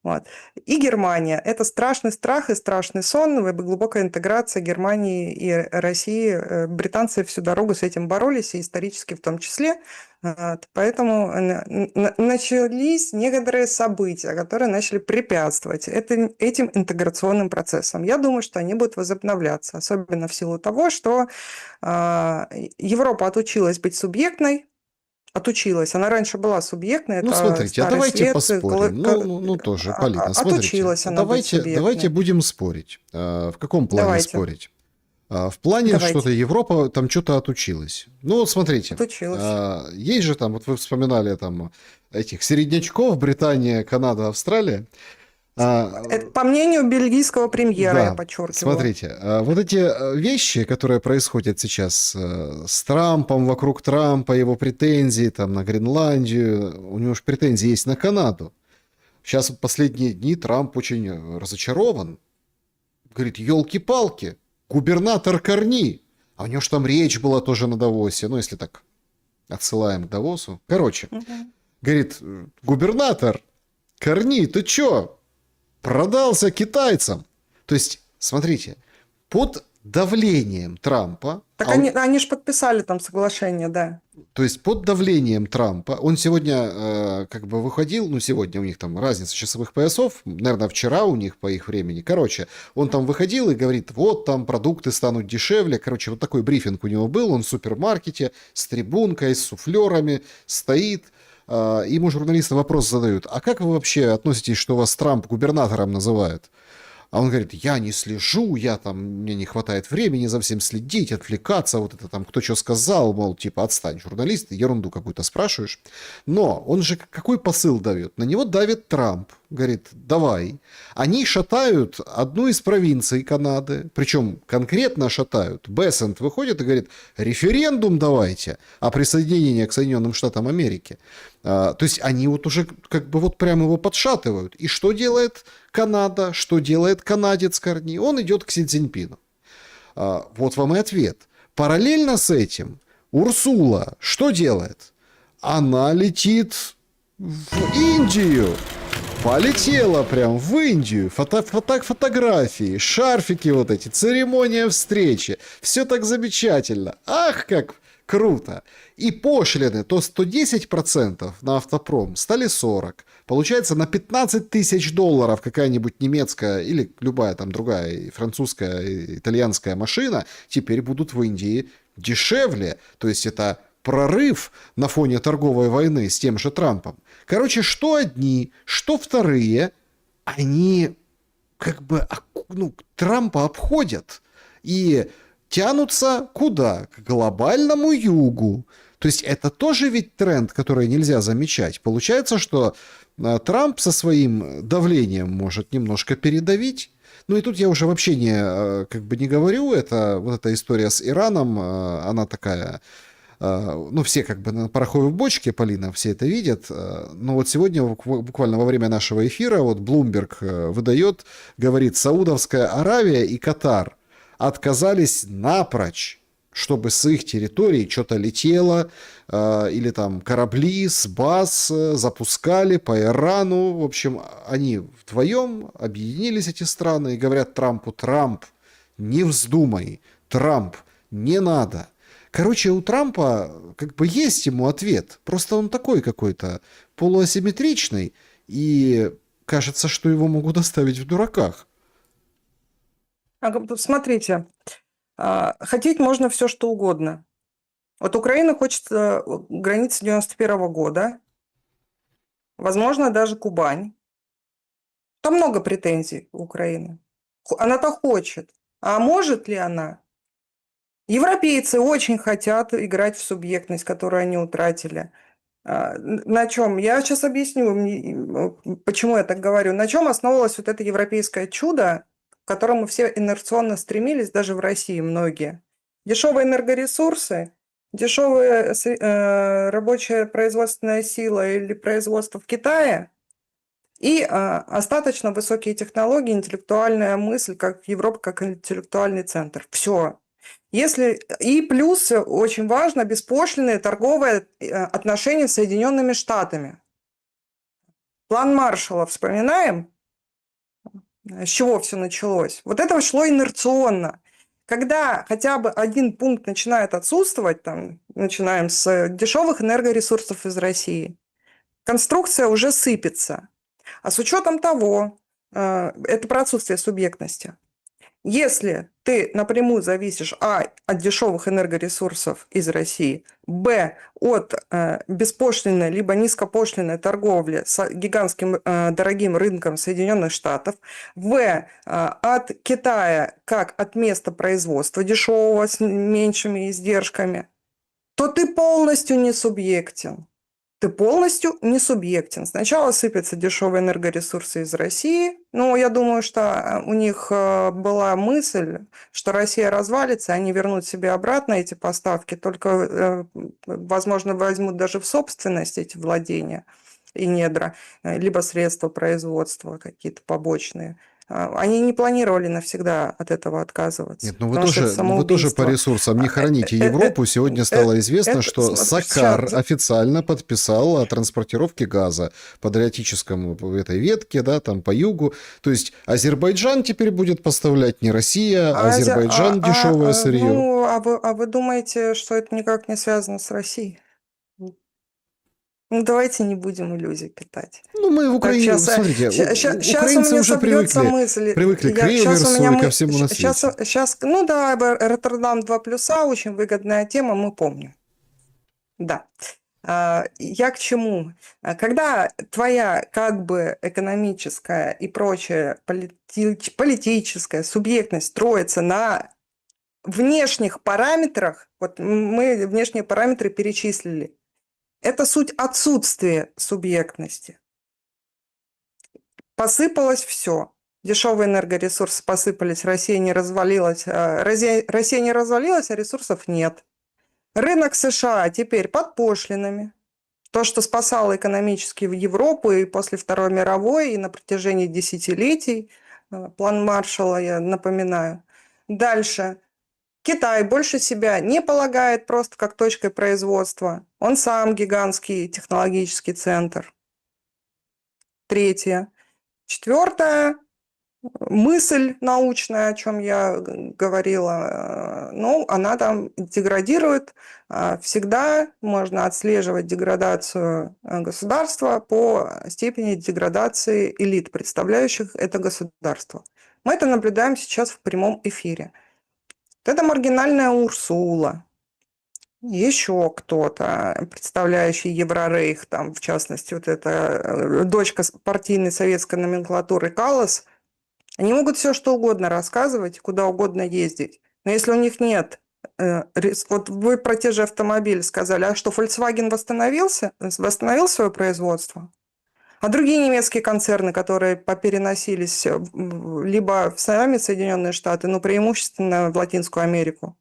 Вот. И Германия – это страшный страх и страшный сон, глубокая интеграция Германии и России. Британцы всю дорогу с этим боролись, и исторически в том числе. Поэтому начались некоторые события, которые начали препятствовать этим интеграционным процессам. Я думаю, что они будут возобновляться, особенно в силу того, что Европа отучилась быть субъектной, отучилась. Она раньше была субъектной. Ну, это смотрите, а давайте свет, поспорим. Ну, тоже, Полина, смотрите. Отучилась она быть субъектной. Давайте будем спорить. В каком плане Давайте. спорить? В плане, Давайте. что-то Европа там что-то отучилась. Ну, вот смотрите. Отучилась. Есть же там, вот вы вспоминали там этих середнячков, Британия, Канада, Австралия. Это по мнению бельгийского премьера, да, я подчеркиваю. Смотрите, вот эти вещи, которые происходят сейчас с Трампом, вокруг Трампа, его претензии там, на Гренландию, у него же претензии есть на Канаду. Сейчас вот последние дни Трамп очень разочарован. Говорит, елки-палки, губернатор Карни. А у него же там речь была тоже на Давосе, ну, если так отсылаем к Давосу. Короче, говорит, губернатор Карни, ты чё? Продался китайцам. То есть, смотрите, под давлением Трампа... Так они же подписали там соглашение, да. То есть, под давлением Трампа, он сегодня как бы выходил, ну, сегодня у них там разница часовых поясов, наверное, вчера у них по их времени. Короче, он там выходил и говорит, вот там продукты станут дешевле. Короче, вот такой брифинг у него был, он в супермаркете с трибункой, с суфлерами стоит. Ему журналисты вопрос задают, а как вы вообще относитесь, что вас Трамп губернатором называет? А он говорит, я не слежу, мне не хватает времени за всем следить, отвлекаться, вот это там, кто что сказал, мол, типа, отстань, журналист, ерунду какую-то спрашиваешь. Но он же какой посыл давит? На него давит Трамп. Говорит, давай. Они шатают одну из провинций Канады, причем конкретно шатают. Бессент выходит и говорит, референдум давайте о присоединении к Соединенным Штатам Америки. То есть они вот уже как бы вот прямо его подшатывают. И что делает Канада, что делает канадец Карни? Он идет к Си Цзиньпину. Вот вам и ответ. Параллельно с этим Урсула что делает? Она летит в Индию. Полетела прям в Индию. Фотографии, шарфики вот эти, церемония встречи. Все так замечательно. Ах, как круто. И пошлины то 110% на автопром стали 40%. Получается, на 15 тысяч долларов какая-нибудь немецкая или любая там другая французская, итальянская машина теперь будут в Индии дешевле. То есть это прорыв на фоне торговой войны с тем же Трампом. Короче, что одни, что вторые, они как бы Трампа обходят и тянутся куда? К глобальному югу. То есть это тоже ведь тренд, который нельзя замечать. Получается, что Трамп со своим давлением может немножко передавить. Ну и тут я уже вообще не говорю, это вот эта история с Ираном, она такая... все как бы на пороховой бочке, Полина, все это видят. Но вот сегодня, буквально во время нашего эфира, вот Bloomberg выдает, говорит, Саудовская Аравия и Катар отказались напрочь, чтобы с их территории что-то летело, или там корабли с баз запускали по Ирану. В общем, они вдвоем объединились, эти страны, и говорят Трампу, Трамп, не вздумай, Трамп, не надо. Короче, у Трампа как бы есть ему ответ, просто он такой какой-то полуасимметричный, и кажется, что его могут оставить в дураках. Смотрите, хотеть можно все, что угодно. Вот Украина хочет границы 91 года, возможно, даже Кубань. Там много претензий у Украины. Она-то хочет. А может ли она? Европейцы очень хотят играть в субъектность, которую они утратили. На чем? Я сейчас объясню, почему я так говорю. На чем основывалось вот это европейское чудо, к которому все инерционно стремились, даже в России многие. Дешевые энергоресурсы, дешевая рабочая производственная сила или производство в Китае и остаточно высокие технологии, интеллектуальная мысль, как Европа, как интеллектуальный центр. Все. И плюс, очень важно, беспошлинные торговые отношения с Соединенными Штатами. План Маршалла вспоминаем? С чего все началось? Вот это шло инерционно. Когда хотя бы один пункт начинает отсутствовать, там, начинаем с дешевых энергоресурсов из России, конструкция уже сыпется. А с учетом того, это про отсутствие субъектности, если ты напрямую зависишь от дешевых энергоресурсов из России, от беспошлинной либо низкопошлинной торговли с гигантским дорогим рынком Соединенных Штатов, от Китая как от места производства дешевого с меньшими издержками, то ты полностью не субъектен. Ты полностью не субъектен. Сначала сыпятся дешевые энергоресурсы из России. Я думаю, что у них была мысль, что Россия развалится, они вернут себе обратно эти поставки, только, возможно, возьмут даже в собственность эти владения и недра, либо средства производства какие-то побочные. Они не планировали навсегда от этого отказываться. Нет, вы тоже по ресурсам не храните Европу. Сегодня стало известно, что Сакар официально подписал о транспортировке газа по Адриатическому этой ветке, да, там по югу. То есть Азербайджан теперь будет поставлять не Россия, а Азербайджан дешевое сырье. А вы думаете, что это никак не связано с Россией? Давайте не будем иллюзий питать. Мы в Украине, смотрите, украинцы уже привыкли к реверсу и ко всему на свете. Сейчас, Роттердам 2+, очень выгодная тема, мы помним. Да. Я к чему? Когда твоя как бы экономическая и прочая политическая субъектность строится на внешних параметрах, вот мы внешние параметры перечислили, это суть отсутствия субъектности. Посыпалось все. Дешевые энергоресурсы посыпались, Россия не развалилась, а ресурсов нет. Рынок США теперь под пошлинами. То, что спасало экономически в Европу и после Второй мировой, и на протяжении десятилетий, план Маршалла, я напоминаю. Дальше. Китай больше себя не полагает просто как точкой производства. Он сам гигантский технологический центр. Третье. Четвертое. Мысль научная, о чем я говорила, ну, она там деградирует. Всегда можно отслеживать деградацию государства по степени деградации элит, представляющих это государство. Мы это наблюдаем сейчас в прямом эфире. Вот это маргинальная Урсула, еще кто-то, представляющий Еврорейх, там, в частности, вот эта дочка партийной советской номенклатуры Каллас. Они могут все что угодно рассказывать, куда угодно ездить. Но если у них нет... Вот вы про те же автомобили сказали, а что, Volkswagen восстановил свое производство? А другие немецкие концерны, которые попереносились либо в сами Соединенные Штаты, но преимущественно в Латинскую Америку.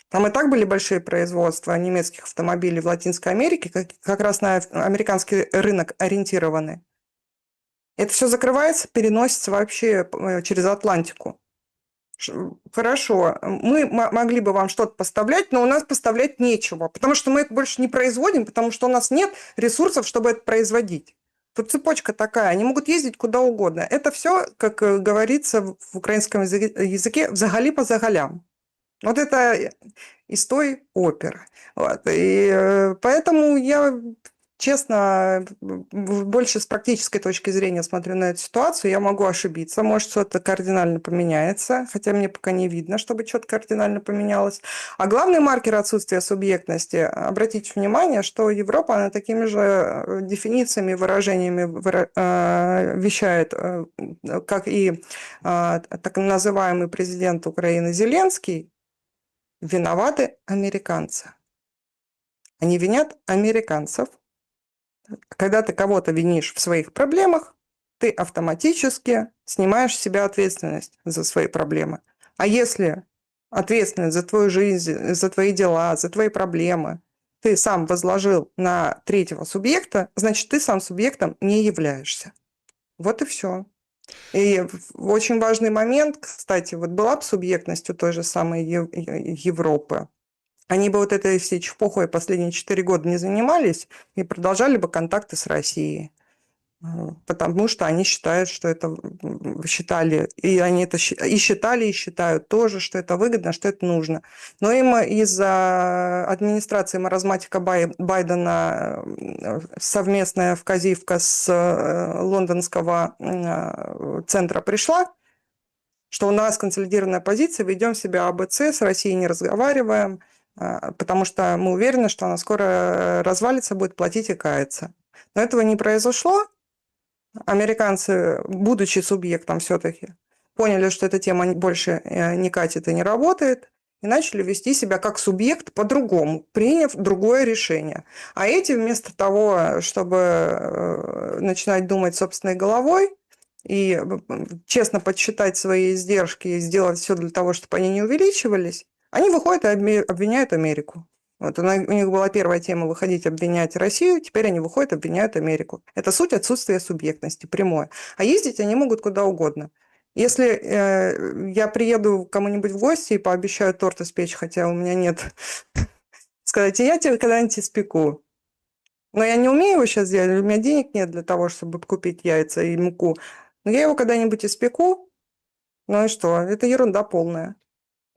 Там и так были большие производства немецких автомобилей в Латинской Америке, как раз на американский рынок ориентированы. Это все закрывается, переносится вообще через Атлантику. Хорошо, мы могли бы вам что-то поставлять, но у нас поставлять нечего, потому что мы это больше не производим, потому что у нас нет ресурсов, чтобы это производить. Тут цепочка такая, они могут ездить куда угодно. Это все, как говорится в украинском языке, взагалі по загалям. Вот это из той оперы. Вот. И поэтому я, честно, больше с практической точки зрения смотрю на эту ситуацию. Я могу ошибиться, может, что-то кардинально поменяется, хотя мне пока не видно, чтобы что-то кардинально поменялось. А главный маркер отсутствия субъектности, обратите внимание, что Европа, она такими же дефинициями, выражениями вещает, как и так называемый президент Украины Зеленский. Виноваты американцы. Они винят американцев. Когда ты кого-то винишь в своих проблемах, ты автоматически снимаешь с себя ответственность за свои проблемы. А если ответственность за твою жизнь, за твои дела, за твои проблемы ты сам возложил на третьего субъекта, значит, ты сам субъектом не являешься. Вот и все. И очень важный момент, кстати, вот была бы субъектность у той же самой Европы, они бы вот этой всей чепухой последние 4 года не занимались и продолжали бы контакты с Россией. Потому что они считают, что это считали, и они это и считали, и считают тоже, что это выгодно, что это нужно. Но им из-за администрации маразматика Байдена совместная вказивка с лондонского центра пришла, что у нас консолидированная позиция, ведем себя АБЦ, с Россией не разговариваем, потому что мы уверены, что она скоро развалится, будет платить и каяться. Но этого не произошло. Американцы, будучи субъектом все-таки, поняли, что эта тема больше не катит и не работает, и начали вести себя как субъект по-другому, приняв другое решение. А эти вместо того, чтобы начинать думать собственной головой и честно подсчитать свои издержки и сделать все для того, чтобы они не увеличивались, они выходят и обвиняют Америку. Вот у них была первая тема выходить обвинять Россию, теперь они выходят обвиняют Америку. Это суть отсутствия субъектности, прямое. А ездить они могут куда угодно. Если я приеду к кому-нибудь в гости и пообещаю торт испечь, хотя у меня нет, сказать, я тебе когда-нибудь испеку. Но я не умею его сейчас сделать, у меня денег нет для того, чтобы купить яйца и муку. Но я его когда-нибудь испеку, ну и что? Это ерунда полная.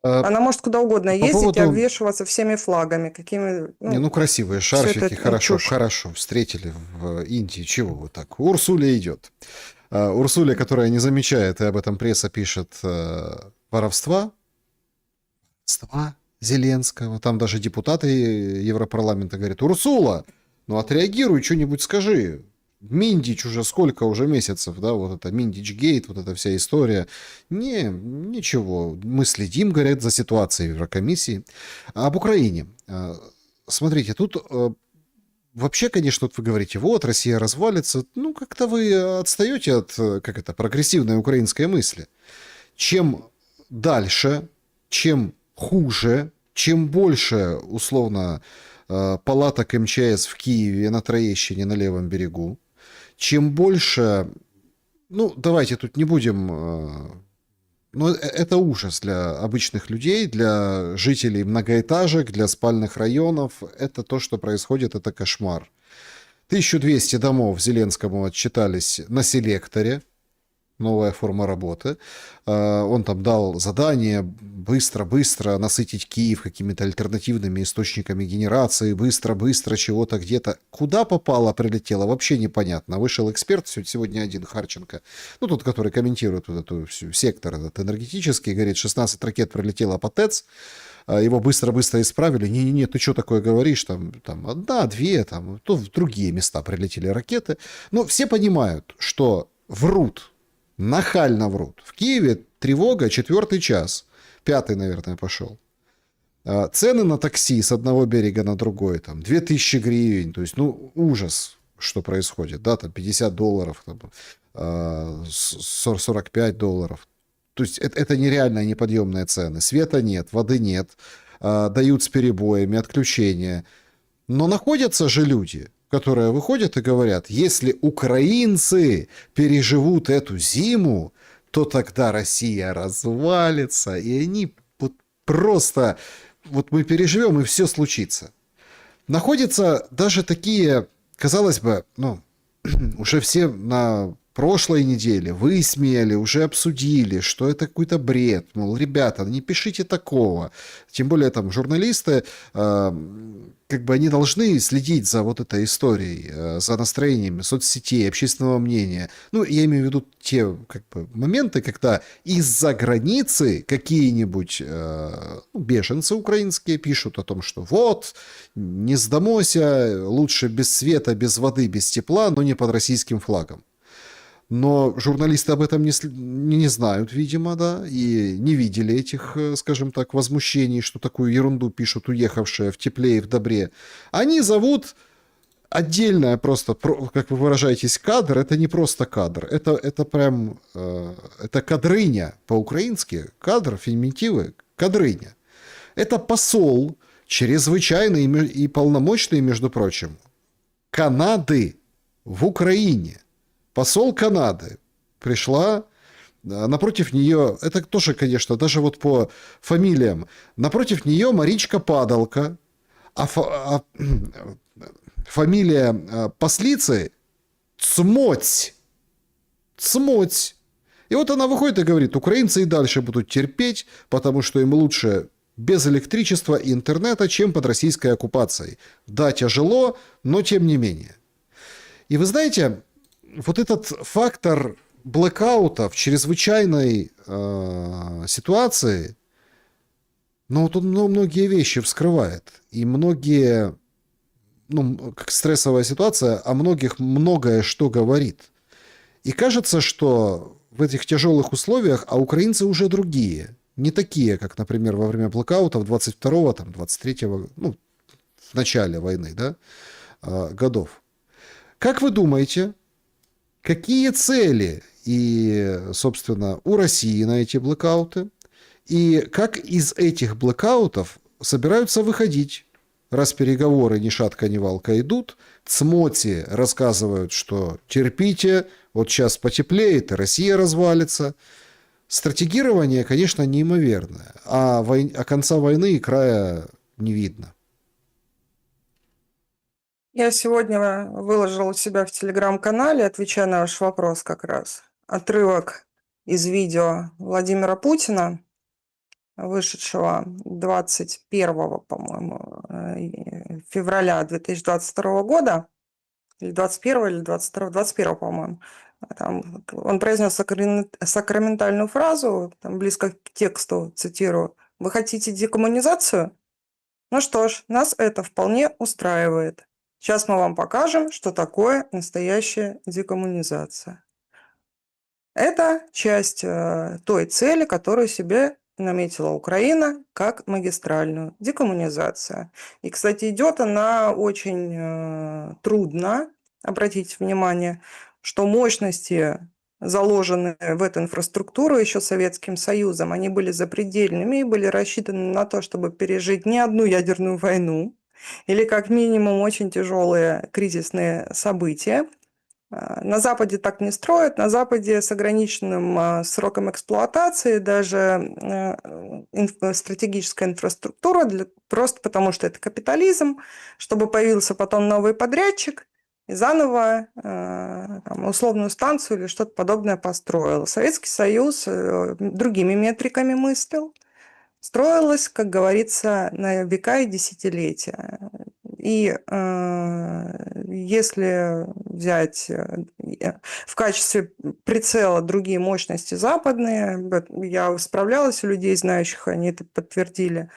Она может куда угодно ездить и обвешиваться всеми флагами. Какими, ну, красивые шарфики, хорошо встретили в Индии. Чего вы так? Урсуля идет. Урсуля, которая не замечает, и об этом пресса пишет, воровства Зеленского. Там даже депутаты Европарламента говорят: Урсула, Ну, отреагируй, что-нибудь скажи. Миндич уже сколько уже месяцев, да, вот это Миндич Гейт, вот эта вся история. Не, ничего. Мы следим, говорят, за ситуацией в Еврокомиссии. А об Украине. Смотрите, тут вообще, конечно, вот вы говорите, вот, Россия развалится. Ну, как-то вы отстаете от, как это, прогрессивной украинской мысли. Чем дальше, чем хуже, чем больше, условно, палаток МЧС в Киеве на Троещине на левом берегу, чем больше, ну, давайте тут не будем, ну, это ужас для обычных людей, для жителей многоэтажек, для спальных районов. Это то, что происходит, это кошмар. 1200 домов Зеленскому отчитались на селекторе. Новая форма работы. Он там дал задание быстро-быстро насытить Киев какими-то альтернативными источниками генерации, быстро-быстро чего-то где-то. Куда попало, прилетело, вообще непонятно. Вышел эксперт сегодня один, Харченко, ну, тот, который комментирует вот эту всю сектор этот энергетический, говорит, 16 ракет прилетело по ТЭЦ, его быстро-быстро исправили. Не-не-не, ты что такое говоришь? Там одна, две, там, то в другие места прилетели ракеты. Но все понимают, что врут. Нахально врут. В Киеве тревога 4-й час. 5-й, наверное, пошел. Цены на такси с одного берега на другой, там, 2000 гривен. То есть, ну, ужас, что происходит. Да, там, $50, там, 45 долларов. То есть, это нереальные неподъемные цены. Света нет, воды нет. Дают с перебоями, отключения. Но находятся же люди, которые выходят и говорят, если украинцы переживут эту зиму, то тогда Россия развалится, и они вот просто, вот мы переживем, и все случится. Находятся даже такие, казалось бы, ну, уже все на прошлой неделе высмеяли, уже обсудили, что это какой-то бред. Мол, ребята, не пишите такого. Тем более там журналисты, как бы они должны следить за вот этой историей, за настроениями соцсетей, общественного мнения. Ну, я имею в виду те как бы моменты, когда из-за границы какие-нибудь беженцы украинские пишут о том, что вот, не сдамося, лучше без света, без воды, без тепла, но не под российским флагом. Но журналисты об этом не знают, видимо, да, и не видели этих, скажем так, возмущений, что такую ерунду пишут уехавшие в тепле и в добре. Они зовут отдельное просто, как вы выражаетесь, кадр, это не просто кадр, это прям, это кадрыня по-украински, кадр, феминитивы, кадрыня. Это посол, чрезвычайный и полномочный, между прочим, Канады в Украине. Посол Канады пришла, напротив нее, это тоже, конечно, даже вот по фамилиям, напротив нее Маричка Падалка, фамилия послицы Цмоть. Цмоть. И вот она выходит и говорит, украинцы и дальше будут терпеть, потому что им лучше без электричества и интернета, чем под российской оккупацией. Да, тяжело, но тем не менее. И вы знаете, вот этот фактор блэкаута в чрезвычайной ситуации, ну, вот он многие вещи вскрывает. И многие, ну, как стрессовая ситуация, о многих многое что говорит. И кажется, что в этих тяжелых условиях, а украинцы уже другие. Не такие, как, например, во время блэкаута 22-го, там, 23-го, ну, в начале войны, да, годов. Как вы думаете, какие цели и, собственно, у России на эти блэкауты? И как из этих блэкаутов собираются выходить, раз переговоры ни шатка, ни валка идут? Цмоти рассказывают, что терпите, вот сейчас потеплеет, и Россия развалится. Стратегирование, конечно, неимоверное, а конца войны и края не видно. Я сегодня выложила у себя в телеграм-канале, отвечая на ваш вопрос как раз, отрывок из видео Владимира Путина, вышедшего 21, по-моему, февраля 2022 года, или 21 или 22, 21, по-моему. Там он произнес сакраментальную фразу, там близко к тексту, цитирую, «Вы хотите декоммунизацию? Ну что ж, нас это вполне устраивает». Сейчас мы вам покажем, что такое настоящая декоммунизация. Это часть той цели, которую себе наметила Украина как магистральную декоммунизация. И, кстати, идет она очень трудно. Обратите внимание, что мощности, заложенные в эту инфраструктуру еще Советским Союзом, они были запредельными и были рассчитаны на то, чтобы пережить не одну ядерную войну или как минимум очень тяжелые кризисные события. На Западе так не строят. На Западе с ограниченным сроком эксплуатации даже стратегическая инфраструктура, просто потому что это капитализм, чтобы появился потом новый подрядчик и заново условную станцию или что-то подобное построил. Советский Союз другими метриками мыслил. Строилась, как говорится, на века и десятилетия. И если взять в качестве прицела другие мощности западные, я справлялась у людей, знающих, они это подтвердили,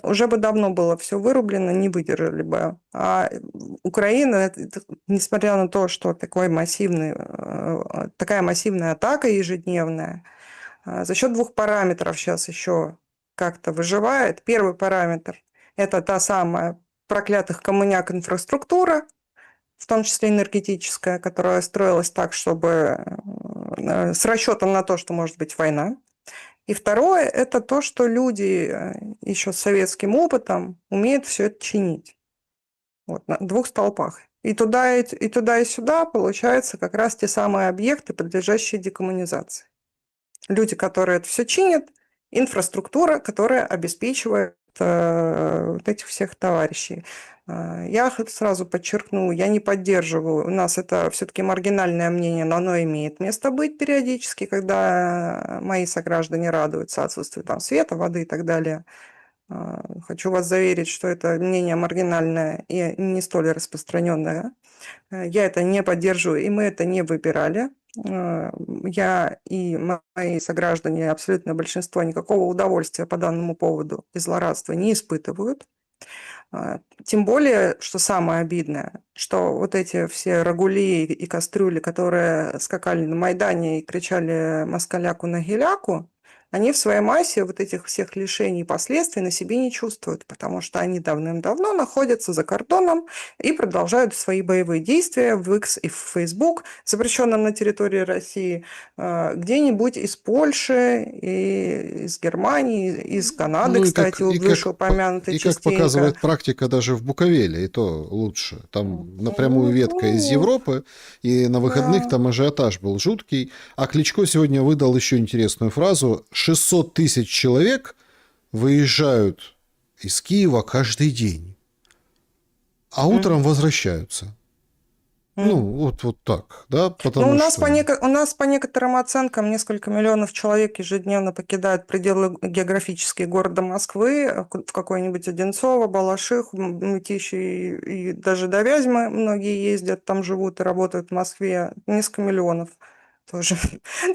уже бы давно было все вырублено, не выдержали бы. А Украина, несмотря на то, что такая массивная атака ежедневная, за счет двух параметров сейчас еще как-то выживает. Первый параметр – это та самая проклятых коммуняк инфраструктура, в том числе энергетическая, которая строилась так, чтобы с расчетом на то, что может быть война. И второе – это то, что люди еще с советским опытом умеют все это чинить. Вот, на двух столпах. И туда, и сюда получаются как раз те самые объекты, подлежащие декоммунизации. Люди, которые это все чинят, инфраструктура, которая обеспечивает вот этих всех товарищей. Я сразу подчеркну, я не поддерживаю, у нас это все-таки маргинальное мнение, но оно имеет место быть периодически, когда мои сограждане радуются отсутствию там света, воды и так далее. Хочу вас заверить, что это мнение маргинальное и не столь распространенное. Я это не поддерживаю, и мы это не выбирали. Я и мои сограждане, абсолютное большинство, никакого удовольствия по данному поводу и злорадства не испытывают. Тем более, что самое обидное, что вот эти все рагули и кастрюли, которые скакали на Майдане и кричали «москаляку на геляку», они в своей массе вот этих всех лишений и последствий на себе не чувствуют, потому что они давным-давно находятся за кордоном и продолжают свои боевые действия в X и в Facebook, запрещенном на территории России, где-нибудь из Польши, и из Германии, из Канады, Ну кстати, вышеупомянутой как частенько. показывает практика даже в Буковеле, и то лучше. Там напрямую ветка из Европы, и на выходных там ажиотаж был жуткий. А Кличко сегодня выдал еще интересную фразу: 600 тысяч человек выезжают из Киева каждый день, а утром возвращаются. Ну, вот так, да, потому у нас, что... у нас по некоторым оценкам несколько миллионов человек ежедневно покидают пределы географические города Москвы, в какой-нибудь Одинцово, Балаших, Мытищи и даже до Вязьмы многие ездят, там живут и работают в Москве, несколько миллионов тоже.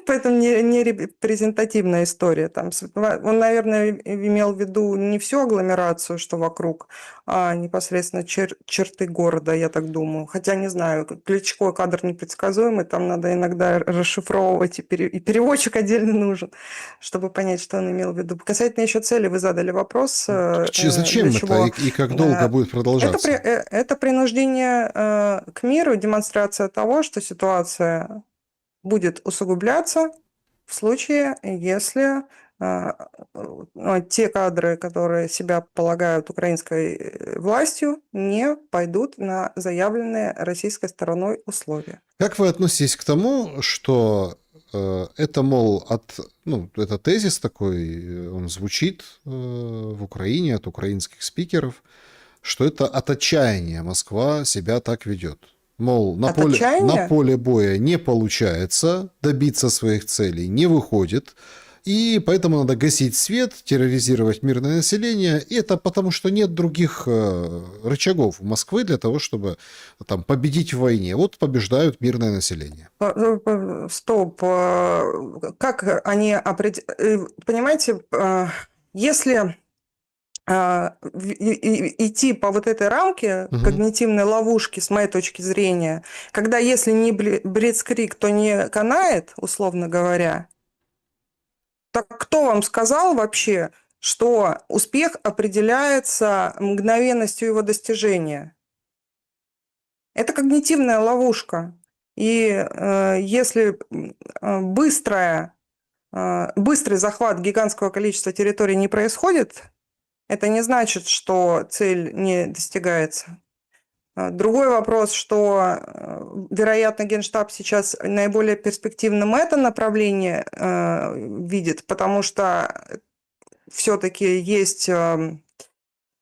Поэтому не репрезентативная история. Там, он, наверное, имел в виду не всю агломерацию, что вокруг, а непосредственно черты города, я так думаю. Хотя, не знаю, Кличко кадр непредсказуемый, там надо иногда расшифровывать, и переводчик отдельно нужен, чтобы понять, что он имел в виду. Касательно еще цели, вы задали вопрос. Зачем для это чего? и как долго будет продолжаться? Это принуждение к миру, демонстрация того, что ситуация будет усугубляться в случае, если те кадры, которые себя полагают украинской властью, не пойдут на заявленные российской стороной условия. Как вы относитесь к тому, что это, мол, это тезис такой, он звучит в Украине от украинских спикеров, что это от отчаяния Москва себя так ведет? Мол, на поле боя не получается, добиться своих целей не выходит, и поэтому надо гасить свет, терроризировать мирное население. И это потому, что нет других рычагов у Москвы для того, чтобы там победить в войне. Вот побеждают мирное население. Стоп. Как они определяют? Понимаете, если идти по вот этой рамке Мгм. когнитивной ловушки, с моей точки зрения, когда если не Блицкриг, то не канает, условно говоря, так кто вам сказал вообще, что успех определяется мгновенностью его достижения? Это когнитивная ловушка. И если быстрый захват гигантского количества территорий не происходит, это не значит, что цель не достигается. Другой вопрос, что, вероятно, Генштаб сейчас наиболее перспективным это направление видит, потому что все-таки есть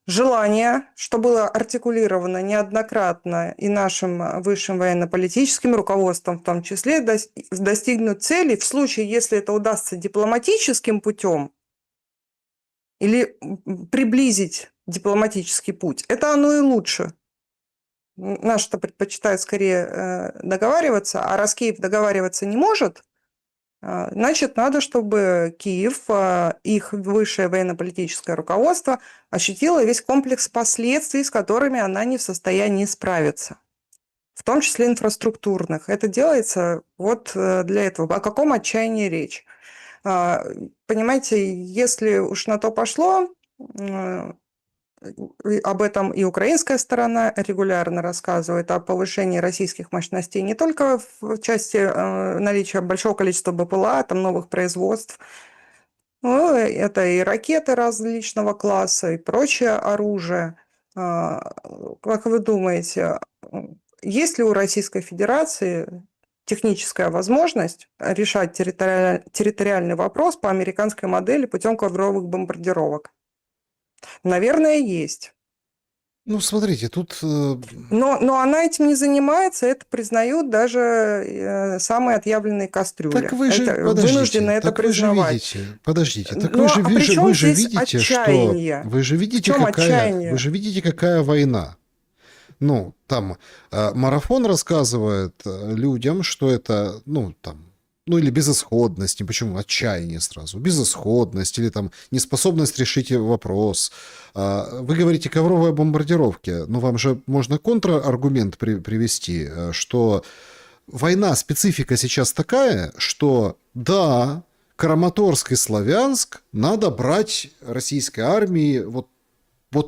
желание, что было артикулировано неоднократно и нашим высшим военно-политическим руководством в том числе, достигнуть цели в случае, если это удастся дипломатическим путем или приблизить дипломатический путь. Это оно и лучше. Наши-то предпочитают скорее договариваться, а раз Киев договариваться не может, значит, надо, чтобы Киев, их высшее военно-политическое руководство ощутило весь комплекс последствий, с которыми она не в состоянии справиться, в том числе инфраструктурных. Это делается вот для этого. О каком отчаянии речь? Понимаете, если уж на то пошло, об этом и украинская сторона регулярно рассказывает, о повышении российских мощностей не только в части наличия большого количества БПЛА, там новых производств, но это и ракеты различного класса, и прочее оружие. Как вы думаете, есть ли у Российской Федерации техническая возможность решать территориальный вопрос по американской модели путем ковровых бомбардировок? Наверное, есть. Ну, смотрите, тут... Но она этим не занимается, это признают даже самые отъявленные Так кастрюли. вы же, Это вынуждены подождите, это так вы же признавать. видите, подождите, так Ну, а при вы чем же здесь видите, что... отчаяние? Вы же В видите, чем вы отчаяние? же видите, какая война. Ну, там марафон рассказывает людям, что это, ну, там, ну, или безысходность, не почему, отчаяние сразу, безысходность, или там неспособность решить вопрос. Вы говорите ковровые бомбардировки, но вам же можно контраргумент привести, что война, специфика сейчас такая, что да, Краматорск и Славянск надо брать российской армии вот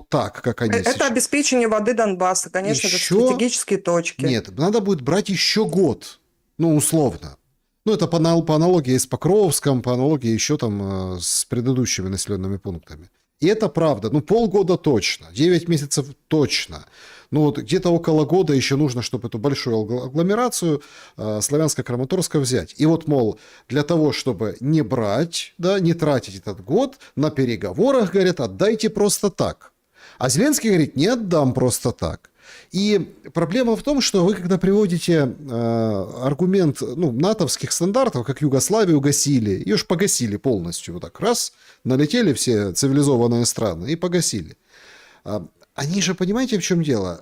так, как они Это сейчас. обеспечение воды Донбасса, конечно, это Еще стратегические точки. нет, надо будет брать еще год, ну, условно. Ну, это по аналогии с Покровском, по аналогии еще там с предыдущими населенными пунктами. И это правда. Ну, полгода точно, 9 месяцев точно. Ну, вот где-то около года еще нужно, чтобы эту большую агломерацию Славянско-Краматорска взять. И вот, мол, для того, чтобы не брать, да, не тратить этот год, на переговорах, говорят, отдайте просто так. А Зеленский говорит, не отдам просто так. И проблема в том, что вы, когда приводите аргумент ну, натовских стандартов, как Югославию гасили, ее же погасили полностью, вот так раз, налетели все цивилизованные страны и погасили. Они же, понимаете, в чем дело?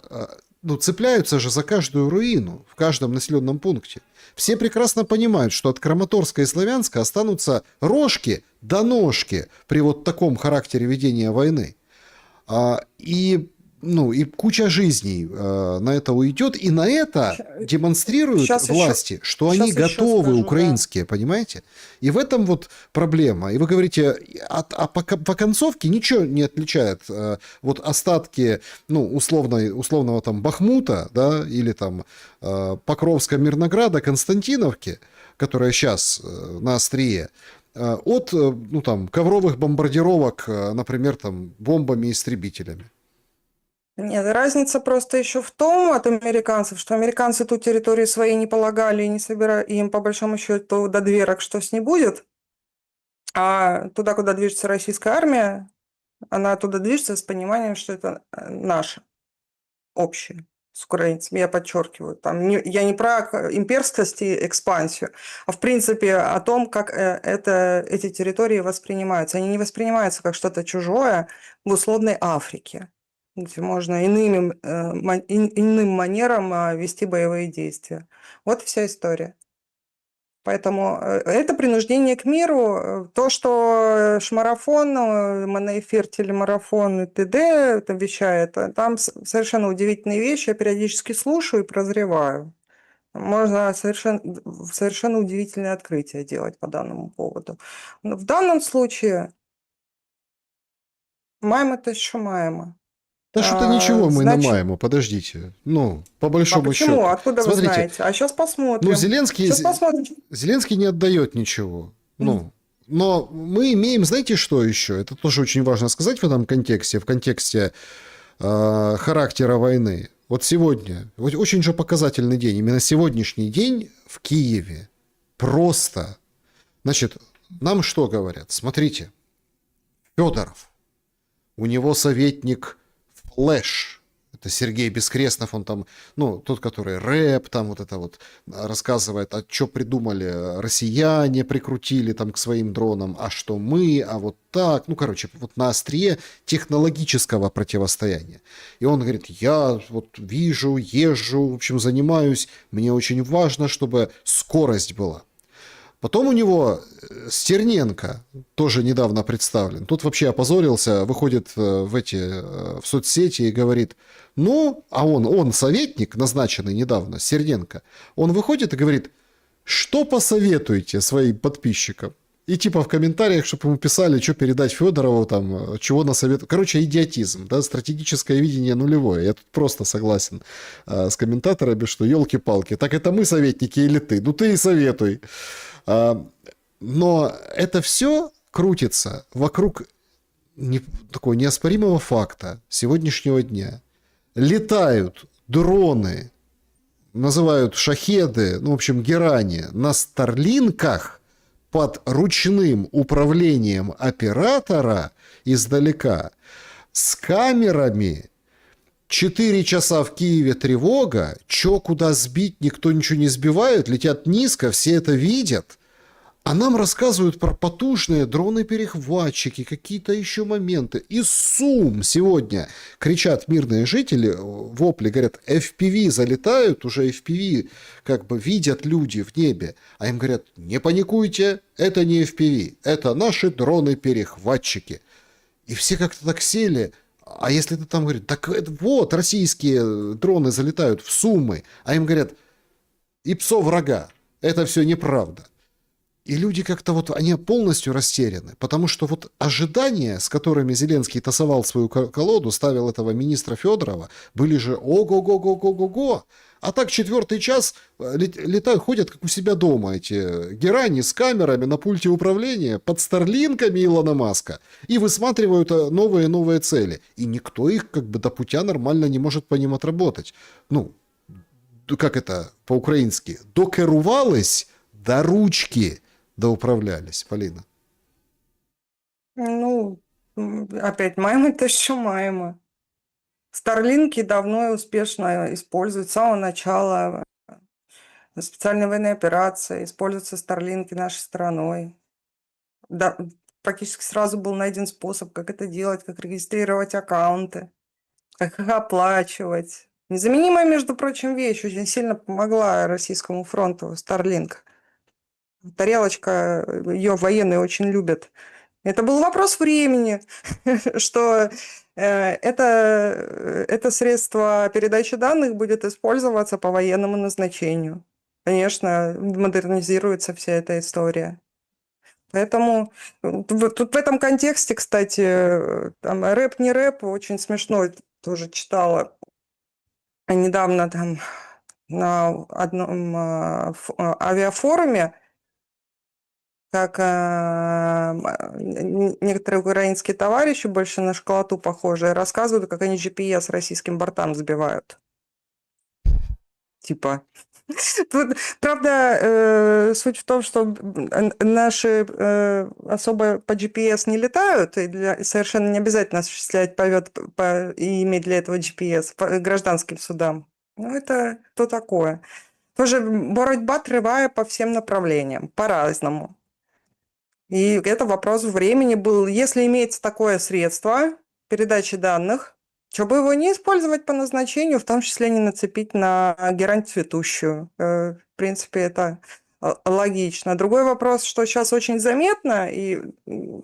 Ну, цепляются же за каждую руину в каждом населенном пункте. Все прекрасно понимают, что от Краматорска и Славянска останутся рожки до ножки при вот таком характере ведения войны. И, ну, и куча жизней на это уйдет, и на это демонстрируют власти, что они сейчас еще готовы, скажу, да. украинские, понимаете? И в этом вот проблема. И вы говорите, по концовке ничего не отличает вот остатки, ну, условного там Бахмута, да, или там Покровска, Мирнограда, Константиновки, которая сейчас на острие, от, ну, там, ковровых бомбардировок, например, там, бомбами-истребителями. Нет, разница просто еще в том от американцев, что американцы ту территорию своей не полагали и не собирали, и им по большому счету до дверок что с ней будет. А туда, куда движется российская армия, она туда движется с пониманием, что это наше, общее с украинцами, я подчеркиваю. Я не про имперскость и экспансию, а в принципе о том, как эти территории воспринимаются. Они не воспринимаются как что-то чужое в условной Африке, где можно иным манерам вести боевые действия. Вот вся история. Поэтому это принуждение к миру. То, что шмарафон, моноэфир, телемарафон и т.д. это вещает, там совершенно удивительные вещи. Я периодически слушаю и прозреваю. Можно совершенно удивительные открытия делать по данному поводу. Но в данном случае маемо то еще маемо. Да что-то ничего мы Значит, намаем, подождите. Ну, по а большому почему? счету. Откуда вы Смотрите, знаете? А сейчас ну, посмотрим. Сейчас посмотрим. Зеленский не отдает ничего. Ну, но мы имеем, знаете, что еще? Это тоже очень важно сказать в этом контексте, в контексте характера войны. Вот сегодня, вот очень же показательный день, именно сегодняшний день в Киеве. Просто. Значит, нам что говорят? Смотрите, Федоров, у него советник Флэш. Это Сергей Бескрестнов, он там, ну, тот, который рэп, там вот это вот рассказывает, а что придумали россияне, прикрутили там к своим дронам, а что мы, а вот так. Ну, короче, вот на острие технологического противостояния. И он говорит, я вот вижу, езжу, в общем, занимаюсь, мне очень важно, чтобы скорость была. Потом у него Стерненко тоже недавно представлен. Тут вообще опозорился, выходит в соцсети и говорит, ну, а он советник, назначенный недавно, Стерненко, он выходит и говорит, что посоветуете своим подписчикам? И типа в комментариях, чтобы ему писали, что передать Федорову, там, чего насоветовать. Короче, идиотизм, да, стратегическое видение нулевое. Я тут просто согласен с комментаторами, что елки-палки, так это мы советники или ты? Ну ты и советуй. Но это все крутится вокруг такого неоспоримого факта сегодняшнего дня. Летают дроны, называют шахеды, ну, в общем, герани, на старлинках под ручным управлением оператора издалека с камерами. 4 часа в Киеве тревога, чё куда сбить, никто ничего не сбивает, летят низко, все это видят. А нам рассказывают про потужные дроны-перехватчики, какие-то еще моменты. Из Сум сегодня кричат мирные жители, вопли, говорят, FPV залетают, уже FPV как бы видят люди в небе. А им говорят, не паникуйте, это не FPV, это наши дроны-перехватчики. И все как-то так сели. А если ты там говоришь, так вот, российские дроны залетают в Сумы, а им говорят, и псо врага, это все неправда. И люди как-то вот, они полностью растеряны, потому что вот ожидания, с которыми Зеленский тасовал свою колоду, ставил этого министра Федорова, были же ого-го-го-го-го-го. А так 4-й час летают, ходят как у себя дома эти герани с камерами на пульте управления, под старлинками Илона Маска и высматривают новые цели. И никто их как бы до путя нормально не может по ним отработать. Ну, как это по-украински? Докерувались до ручки. Да управлялись, Полина. Ну, опять маемо то еще маемо. Старлинки давно и успешно используют с самого начала специальной военной операции. Используются старлинки нашей страной. Да, практически сразу был найден способ, как это делать, как регистрировать аккаунты, как их оплачивать. Незаменимая, между прочим, вещь. Очень сильно помогла российскому фронту Starlink. Тарелочка, ее военные очень любят. Это был вопрос времени, что это средство передачи данных будет использоваться по военному назначению. Конечно, модернизируется вся эта история. Поэтому тут в этом контексте, кстати, там рэп не рэп, очень смешно тоже читала недавно там на одном авиафоруме, как некоторые украинские товарищи, больше на школоту похожие, рассказывают, как они GPS российским бортам сбивают. Типа. Тут, правда, суть в том, что наши особо по GPS не летают, и совершенно не обязательно осуществлять полет и иметь для этого GPS по гражданским судам. Ну, это то такое. Тоже боротьба тревая по всем направлениям, по-разному. И это вопрос времени был. Если имеется такое средство передачи данных, что бы его не использовать по назначению, в том числе не нацепить на герань цветущую. В принципе, это логично. Другой вопрос, что сейчас очень заметно, и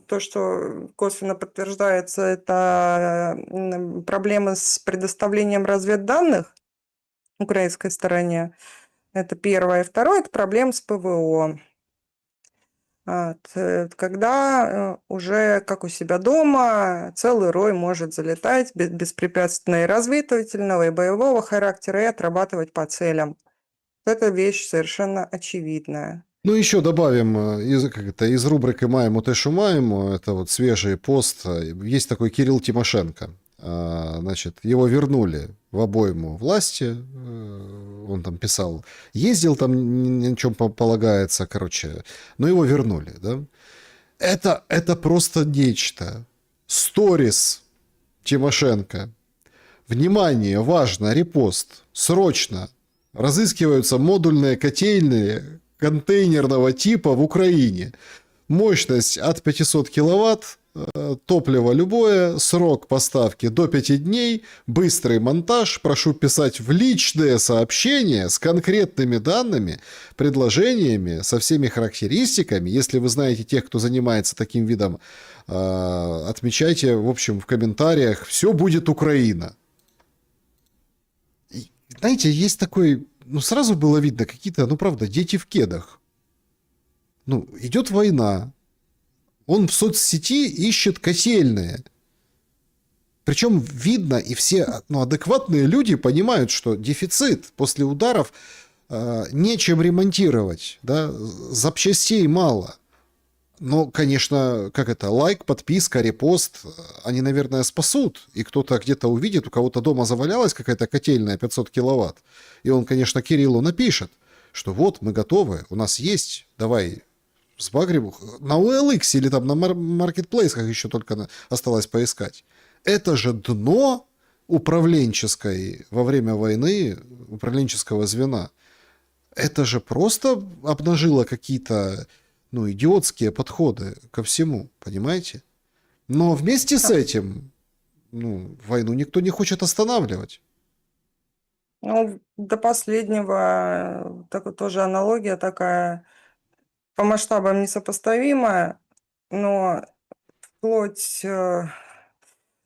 то, что косвенно подтверждается, это проблемы с предоставлением разведданных украинской стороне. Это первое. Второе – это проблема с ПВО. Когда уже, как у себя дома, целый рой может залетать беспрепятственно и разведывательного, и боевого характера, и отрабатывать по целям. Это вещь совершенно очевидная. Ну, еще добавим из рубрики «Маємо те, що маємо», это вот свежий пост. Есть такой Кирилл Тимошенко. Значит, его вернули в обойму власти. Он там писал, ездил там, ни на чем полагается, короче. Но его вернули, да? Это просто нечто. Сторис Тимошенко. Внимание, важно, репост. Срочно. Разыскиваются модульные котельные контейнерного типа в Украине. Мощность от 500 киловатт, топливо любое, срок поставки до 5 дней, быстрый монтаж. Прошу писать в личные сообщения с конкретными данными, предложениями, со всеми характеристиками. Если вы знаете тех, кто занимается таким видом, отмечайте, в общем, в комментариях. Все будет Украина. И, знаете, есть такой... Ну, сразу было видно, какие-то, ну, правда, дети в кедах. Ну, идет война. Он в соцсети ищет котельные. Причем видно, и все адекватные люди понимают, что дефицит после ударов, нечем ремонтировать. Да? Запчастей мало. Но, конечно, как это, лайк, подписка, репост, они, наверное, спасут. И кто-то где-то увидит, у кого-то дома завалялась какая-то котельная 500 киловатт. И он, конечно, Кириллу напишет, что вот, мы готовы, у нас есть, давай сбагрим. На OLX или там на маркетплейсах еще только осталось поискать. Это же дно управленческой во время войны, управленческого звена. Это же просто обнажило какие-то... ну, идиотские подходы ко всему, понимаете? Но вместе с этим, ну, войну никто не хочет останавливать. Ну, до последнего тоже аналогия такая, по масштабам несопоставимая, но вплоть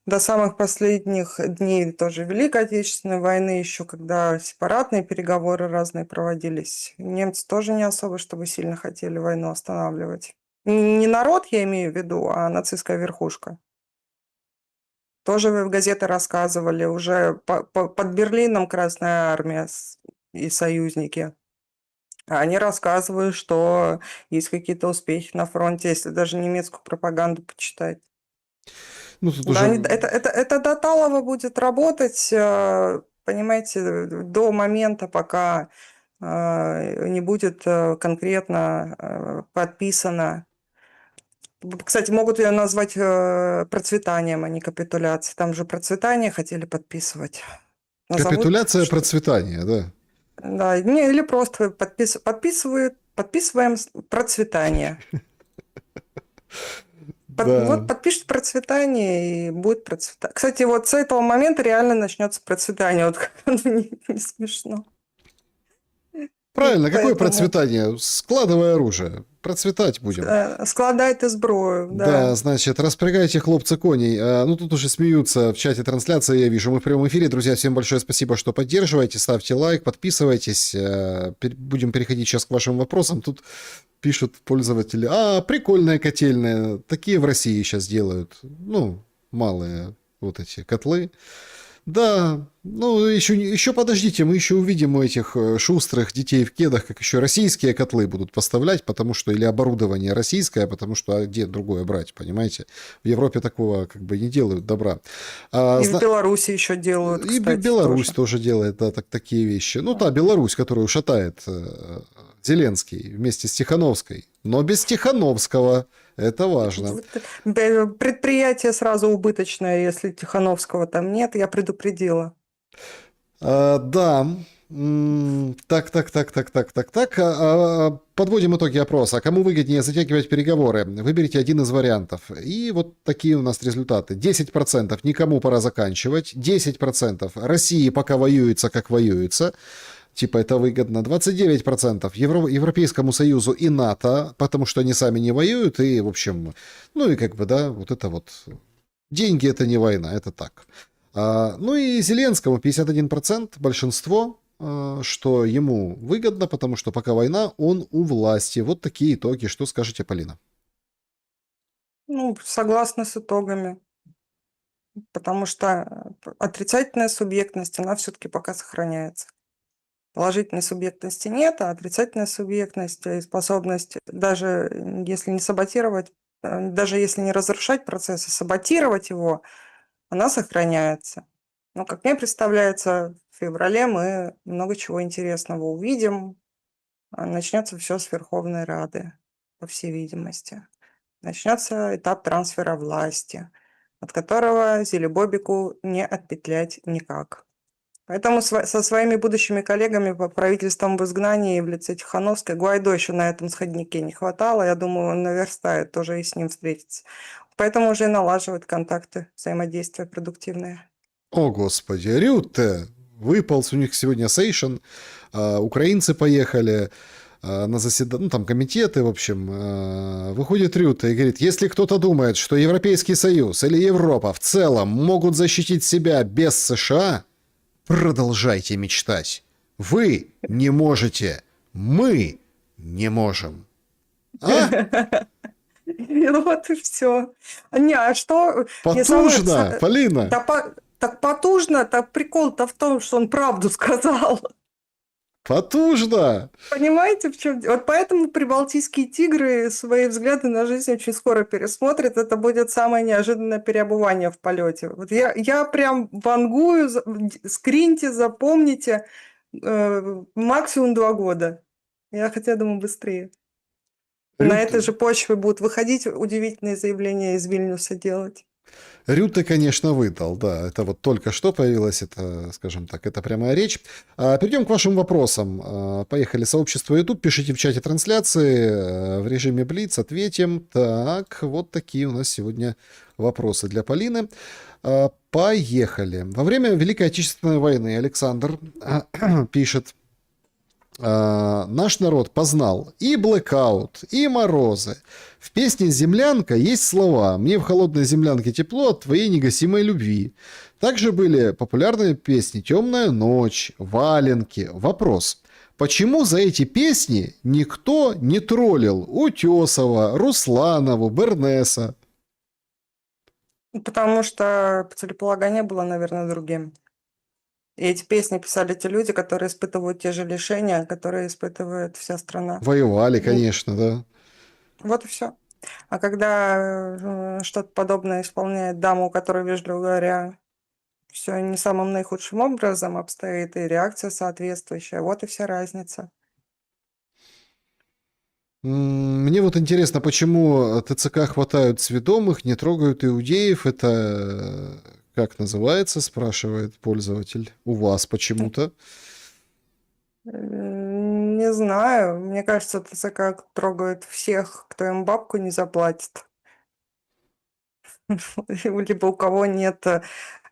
до самых последних дней тоже Великой Отечественной войны, еще когда сепаратные переговоры разные проводились, немцы тоже не особо, чтобы сильно хотели войну останавливать. Не народ, я имею в виду, а нацистская верхушка. Тоже в газеты рассказывали, уже под Берлином Красная Армия и союзники. Они рассказывают, что есть какие-то успехи на фронте, если даже немецкую пропаганду почитать. Ну, тут Да, уже... это до Талова будет работать, понимаете, до момента, пока не будет конкретно подписано. Кстати, могут ее назвать процветанием, а не капитуляцией. Там же процветание хотели подписывать. Назовут, Капитуляция что... процветания, да. Да, не, или просто подписываем процветание. Да. Вот подпишет процветание и будет процветание. Кстати, вот с этого момента реально начнется процветание. Вот не смешно. Правильно, какое Поэтому... процветание? Складывай оружие. Процветать будем. Складайте зброю, да. Да, значит, распрягайте, хлопцы, коней. Ну, тут уже смеются в чате трансляции, я вижу. Мы в прямом эфире. Друзья, всем большое спасибо, что поддерживаете. Ставьте лайк, подписывайтесь. Будем переходить сейчас к вашим вопросам. Тут пишут пользователи. Прикольная котельная. Такие в России сейчас делают. Ну, малые вот эти котлы. Да, ну еще подождите, мы еще увидим у этих шустрых детей в кедах, как еще российские котлы будут поставлять, потому что, или оборудование российское, потому что где другое брать, понимаете? В Европе такого как бы не делают добра. В Беларуси еще делают, и кстати, Беларусь тоже делает, да, такие вещи. Ну, та Беларусь, которую шатает Зеленский вместе с Тихановской, но без Тихановского. Это важно. Предприятие сразу убыточное, если Тихановского там нет, я предупредила. Да. Так. Подводим итоги опроса. Кому выгоднее затягивать переговоры? Выберите один из вариантов. И вот такие у нас результаты. 10% никому пора заканчивать. 10% России пока воюется, как воюется. типа это выгодно. 29% Европейскому Союзу и НАТО, потому что они сами не воюют, и, в общем, ну и как бы, да, вот это вот... Деньги это не война, это так. Ну и Зеленскому 51%, большинство, что ему выгодно, потому что пока война, он у власти. Вот такие итоги. Что скажете, Полина? Ну, согласна с итогами, потому что отрицательная субъектность, она все-таки пока сохраняется. Положительной субъектности нет, а отрицательная субъектность и способность, даже если не саботировать, даже если не разрушать процесс, а саботировать его, она сохраняется. Но, как мне представляется, в феврале мы много чего интересного увидим. Начнется все с Верховной Рады, по всей видимости. Начнется этап трансфера власти, от которого Зелебобику не отпетлять никак. Поэтому со своими будущими коллегами по правительством в изгнании в лице Тихановской Гуайдо еще на этом сходнике не хватало. Я думаю, он наверстает тоже и с ним встретиться. Поэтому уже и налаживают контакты, взаимодействия продуктивные. О, господи, Рютте! Выполз у них сегодня сейшен, украинцы поехали на заседание, ну там комитеты, в общем. Выходит Рютте и говорит, если кто-то думает, что Европейский Союз или Европа в целом могут защитить себя без США, продолжайте мечтать. Вы не можете, мы не можем. А? Ну вот и все. Не, а что... Потужно, Полина! Так потужно, так прикол-то в том, что он правду сказал. Потужно! Понимаете, в чем дело? Вот поэтому прибалтийские тигры свои взгляды на жизнь очень скоро пересмотрят. Это будет самое неожиданное переобувание в полете. Вот я прям вангую, скриньте, запомните, максимум 2 года. Я хотя думаю быстрее. На этой Рютте, же почве будут выходить удивительные заявления из Вильнюса делать. Рютте, конечно, выдал, да. Это вот только что появилось, это, скажем так, это прямая речь. Перейдем к вашим вопросам. Поехали. Сообщество YouTube, пишите в чате трансляции, в режиме Блиц ответим. Так, вот такие у нас сегодня вопросы для Полины. Поехали. Во время Великой Отечественной войны Александр пишет: наш народ познал и блэкаут, и морозы. В песне «Землянка» есть слова «Мне в холодной землянке тепло от твоей негасимой любви». Также были популярные песни «Темная ночь», «Валенки». Вопрос. Почему за эти песни никто не троллил Утесова, Русланову, Бернеса? Потому что целеполагание было, наверное, другим. И эти песни писали те люди, которые испытывают те же лишения, которые испытывает вся страна. Воевали, И конечно, да. вот и все. А когда что-то подобное исполняет дама, у которой, вежливо говоря, все не самым наихудшим образом обстоит, и реакция соответствующая, вот и вся разница. Мне вот интересно, почему ТЦК хватают сведомых, не трогают иудеев. Это как называется, спрашивает пользователь. У вас почему-то. Не знаю. Мне кажется, ТЦК трогает всех, кто им бабку не заплатит. Либо у кого нет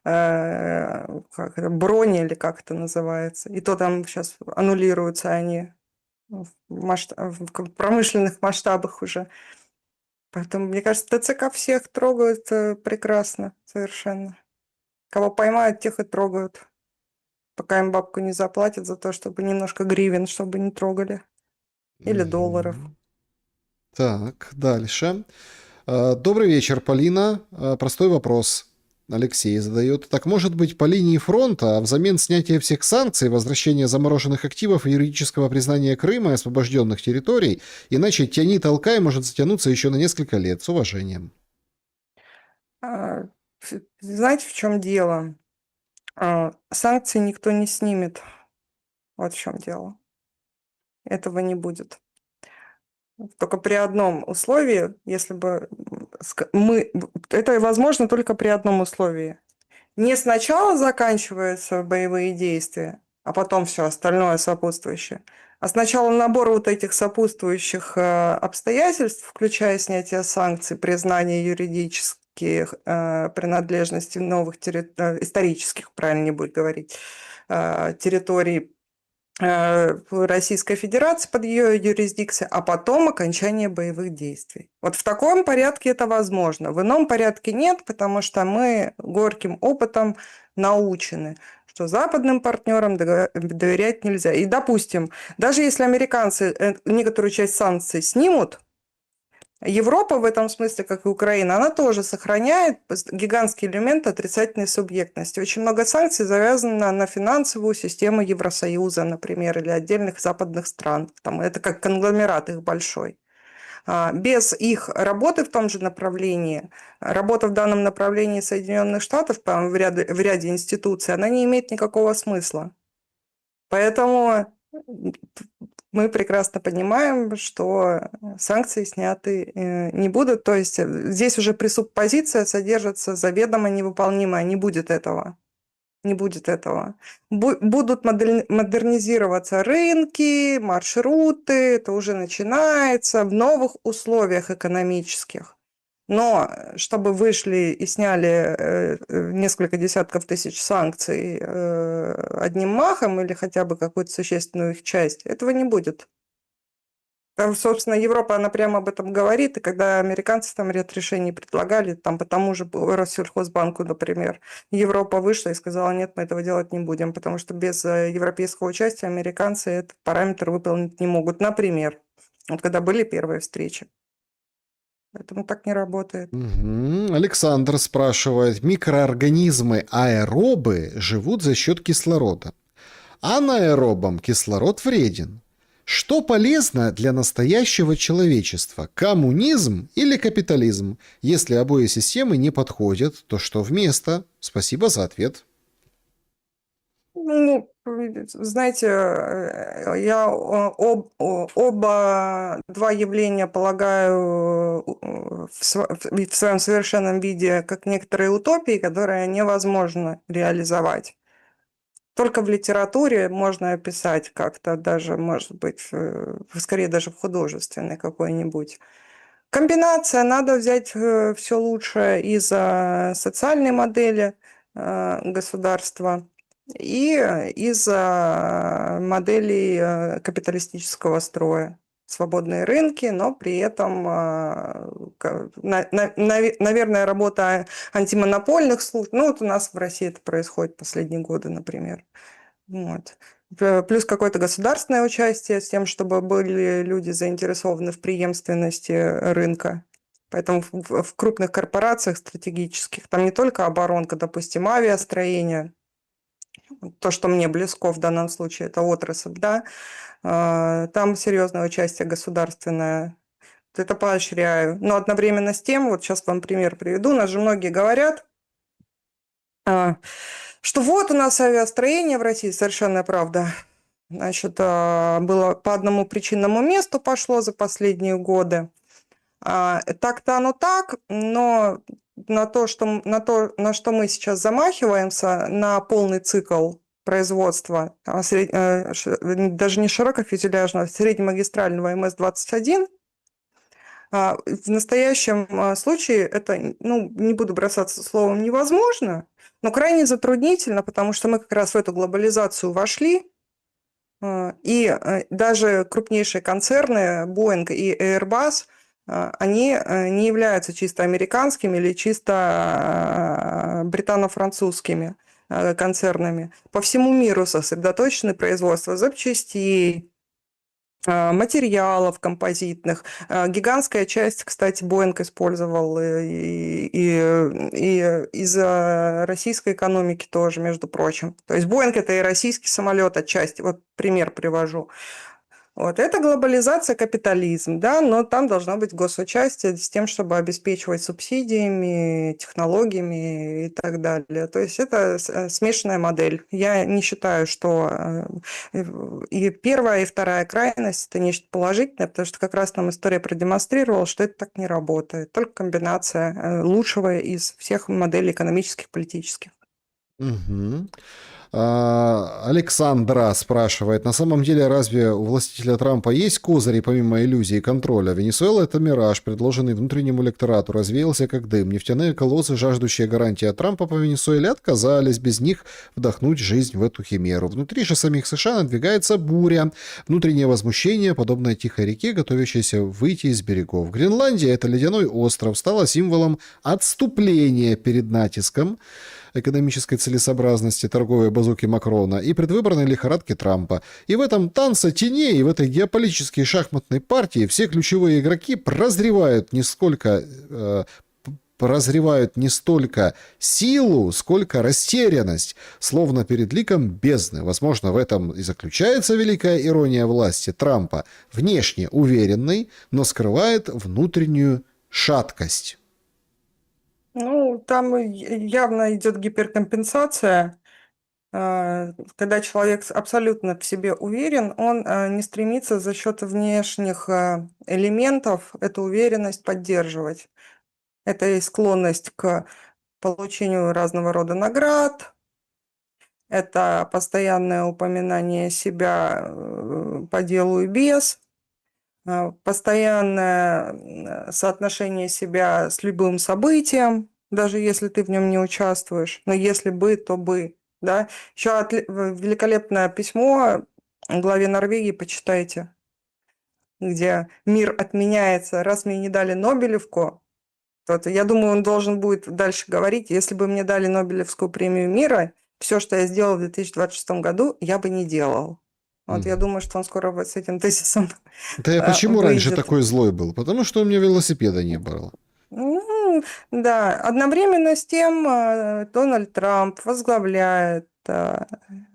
как это, брони, или как это называется. И то там сейчас аннулируются они в промышленных масштабах уже. Поэтому, мне кажется, ТЦК всех трогают прекрасно совершенно. Кого поймают, тех и трогают. Пока им бабку не заплатят за то, чтобы немножко гривен, чтобы не трогали. Или долларов. Мгм. Так, дальше. Добрый вечер, Полина. Простой вопрос. Алексей задает. Так может быть по линии фронта, а взамен снятия всех санкций, возвращения замороженных активов и юридического признания Крыма и освобожденных территорий, иначе тяни-толкай может затянуться еще на несколько лет. С уважением. А, Знаете, в чем дело? Санкции никто не снимет. Вот в чем дело. Этого не будет. Только при одном условии, если бы мы... Это возможно только при одном условии. Не сначала заканчиваются боевые действия, а потом все остальное сопутствующее. А сначала набор вот этих сопутствующих обстоятельств, включая снятие санкций, признание юридических принадлежностей новых исторических, правильно не будет говорить, территорий Российской Федерации под ее юрисдикцией, а потом окончание боевых действий. Вот в таком порядке это возможно. В ином порядке нет, потому что мы горьким опытом научены, что западным партнерам доверять нельзя. И, допустим, даже если американцы некоторую часть санкций снимут, Европа в этом смысле, как и Украина, она тоже сохраняет гигантский элемент отрицательной субъектности. Очень много санкций завязано на финансовую систему Евросоюза, например, или отдельных западных стран. Там, это как конгломерат их большой. Без их работы в том же направлении, работа в данном направлении Соединенных Штатов в ряде институций, она не имеет никакого смысла. Поэтому мы прекрасно понимаем, что санкции сняты не будут. То есть здесь уже пресуппозиция содержится заведомо невыполнимая. Не будет этого. Не будет этого. Будут модернизироваться рынки, маршруты. Это уже начинается в новых условиях экономических. Но чтобы вышли и сняли несколько десятков тысяч санкций одним махом или хотя бы какую-то существенную их часть, этого не будет. Там, собственно, Европа, она прямо об этом говорит, и когда американцы там ряд решений предлагали, там по тому же Россельхозбанку, например, Европа вышла и сказала, нет, мы этого делать не будем, потому что без европейского участия американцы этот параметр выполнить не могут. Например, вот когда были первые встречи. Поэтому так не работает. Мгм. Александр спрашивает, микроорганизмы аэробы живут за счет кислорода. Анаэробам кислород вреден. Что полезно для настоящего человечества? Коммунизм или капитализм? Если обои системы не подходят, то что вместо? Спасибо за ответ. Ну, знаете, я оба два явления полагаю в своем совершенном виде как некоторые утопии, которые невозможно реализовать. Только в литературе можно описать как-то даже, может быть, скорее даже в художественной какой-нибудь. Комбинация, надо взять все лучшее из социальной модели государства и из моделей капиталистического строя. Свободные рынки, но при этом, наверное, работа антимонопольных служб. Ну, вот у нас в России это происходит последние годы, например. Вот. Плюс какое-то государственное участие с тем, чтобы были люди заинтересованы в преемственности рынка. Поэтому в крупных корпорациях стратегических там не только оборонка, допустим, авиастроение, то, что мне близко в данном случае, это отрасль, да, там серьезное участие государственное. Это поощряю. Но одновременно с тем, вот сейчас вам пример приведу, у нас же многие говорят, что вот у нас авиастроение в России, совершенно правда. Значит, было по одному причинному месту пошло за последние годы. Так-то оно так, но на что мы сейчас замахиваемся, на полный цикл производства, даже не широкофюзеляжного, среднемагистрального МС-21, в настоящем случае это, ну, не буду бросаться словом невозможно, но крайне затруднительно, потому что мы как раз в эту глобализацию вошли, и даже крупнейшие концерны, Boeing и Airbus, они не являются чисто американскими или чисто британо-французскими концернами. По всему миру сосредоточены производство запчастей, материалов композитных. Гигантская часть, кстати, Боинг использовал и из российской экономики тоже, между прочим. То есть Боинг – это и российский самолет отчасти. Вот пример привожу. Вот. Это глобализация, капитализм, да, но там должно быть госучастие с тем, чтобы обеспечивать субсидиями, технологиями и так далее. То есть это смешанная модель. Я не считаю, что и первая, и вторая крайность – это нечто положительное, потому что как раз нам история продемонстрировала, что это так не работает. Только комбинация лучшего из всех моделей экономических, политических. Мгм. Александра спрашивает, на самом деле разве у властителя Трампа есть козыри помимо иллюзии контроля? Венесуэла — это мираж, предложенный внутреннему электорату, развеялся как дым. Нефтяные колоссы, жаждущие гарантии от Трампа по Венесуэле, отказались без них вдохнуть жизнь в эту химеру. Внутри же самих США надвигается буря. Внутреннее возмущение, подобное тихой реке, готовящейся выйти из берегов. Гренландия — это ледяной остров, стала символом отступления перед натиском экономической целесообразности торговой базуки Макрона и предвыборной лихорадки Трампа. И в этом танце теней, и в этой геополитической шахматной партии все ключевые игроки прозревают не столько силу, сколько растерянность, словно перед ликом бездны. Возможно, в этом и заключается великая ирония власти Трампа. Внешне уверенный, но скрывает внутреннюю шаткость. Ну, там явно идет гиперкомпенсация. Когда человек абсолютно в себе уверен, он не стремится за счет внешних элементов эту уверенность поддерживать. Это и склонность к получению разного рода наград, это постоянное упоминание себя по делу и без, постоянное соотношение себя с любым событием, даже если ты в нем не участвуешь, но если бы, то бы. Да? Еще великолепное письмо главе Норвегии, почитайте, где мир отменяется, раз мне не дали Нобелевку, то я думаю, он должен будет дальше говорить, если бы мне дали Нобелевскую премию мира, все, что я сделал в 2026 году, я бы не делал. Вот я думаю, что он скоро с этим тезисом Да я почему раньше выйдет. такой злой был? Потому что у меня велосипеда не было. Ну, да, одновременно с тем Дональд Трамп возглавляет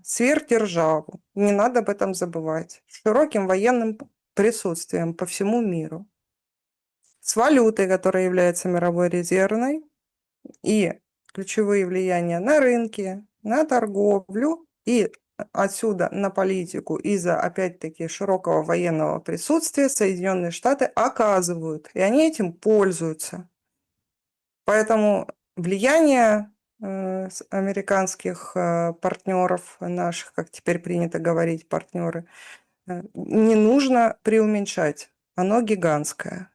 сверхдержаву. Не надо об этом забывать. С широким военным присутствием по всему миру. С валютой, которая является мировой резервной. И ключевые влияния на рынки, на торговлю и отсюда на политику из-за, опять-таки, широкого военного присутствия Соединенные Штаты оказывают, и они этим пользуются. Поэтому влияние американских партнеров наших, как теперь принято говорить, партнеры, не нужно преуменьшать. Оно гигантское.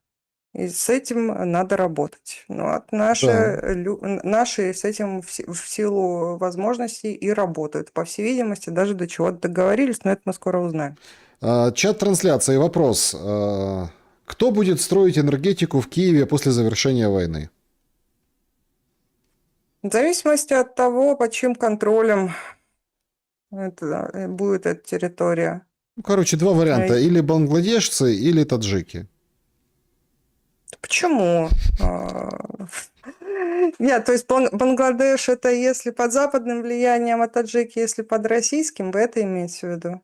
И с этим надо работать. Ну, наши с этим в силу возможностей и работают. По всей видимости, даже до чего-то договорились, но это мы скоро узнаем. Чат трансляции. Вопрос. Кто будет строить энергетику в Киеве после завершения войны? В зависимости от того, под чьим контролем будет эта территория. Короче, два варианта. Или бангладешцы, или таджики. Почему? Нет, то есть Бангладеш это если под западным влиянием, а таджики если под российским, вы это имеете в виду?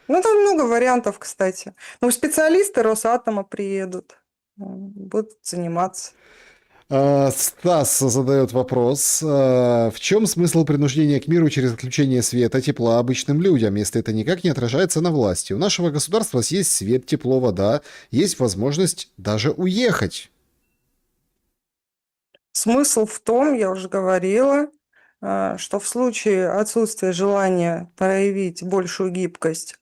Ну, там много вариантов, кстати. Ну, специалисты Росатома приедут, будут заниматься. Стас задает вопрос. В чем смысл принуждения к миру через отключение света, тепла обычным людям, если это никак не отражается на власти? У нашего государства есть свет, тепло, вода, есть возможность даже уехать. Смысл в том, я уже говорила, что в случае отсутствия желания проявить большую гибкость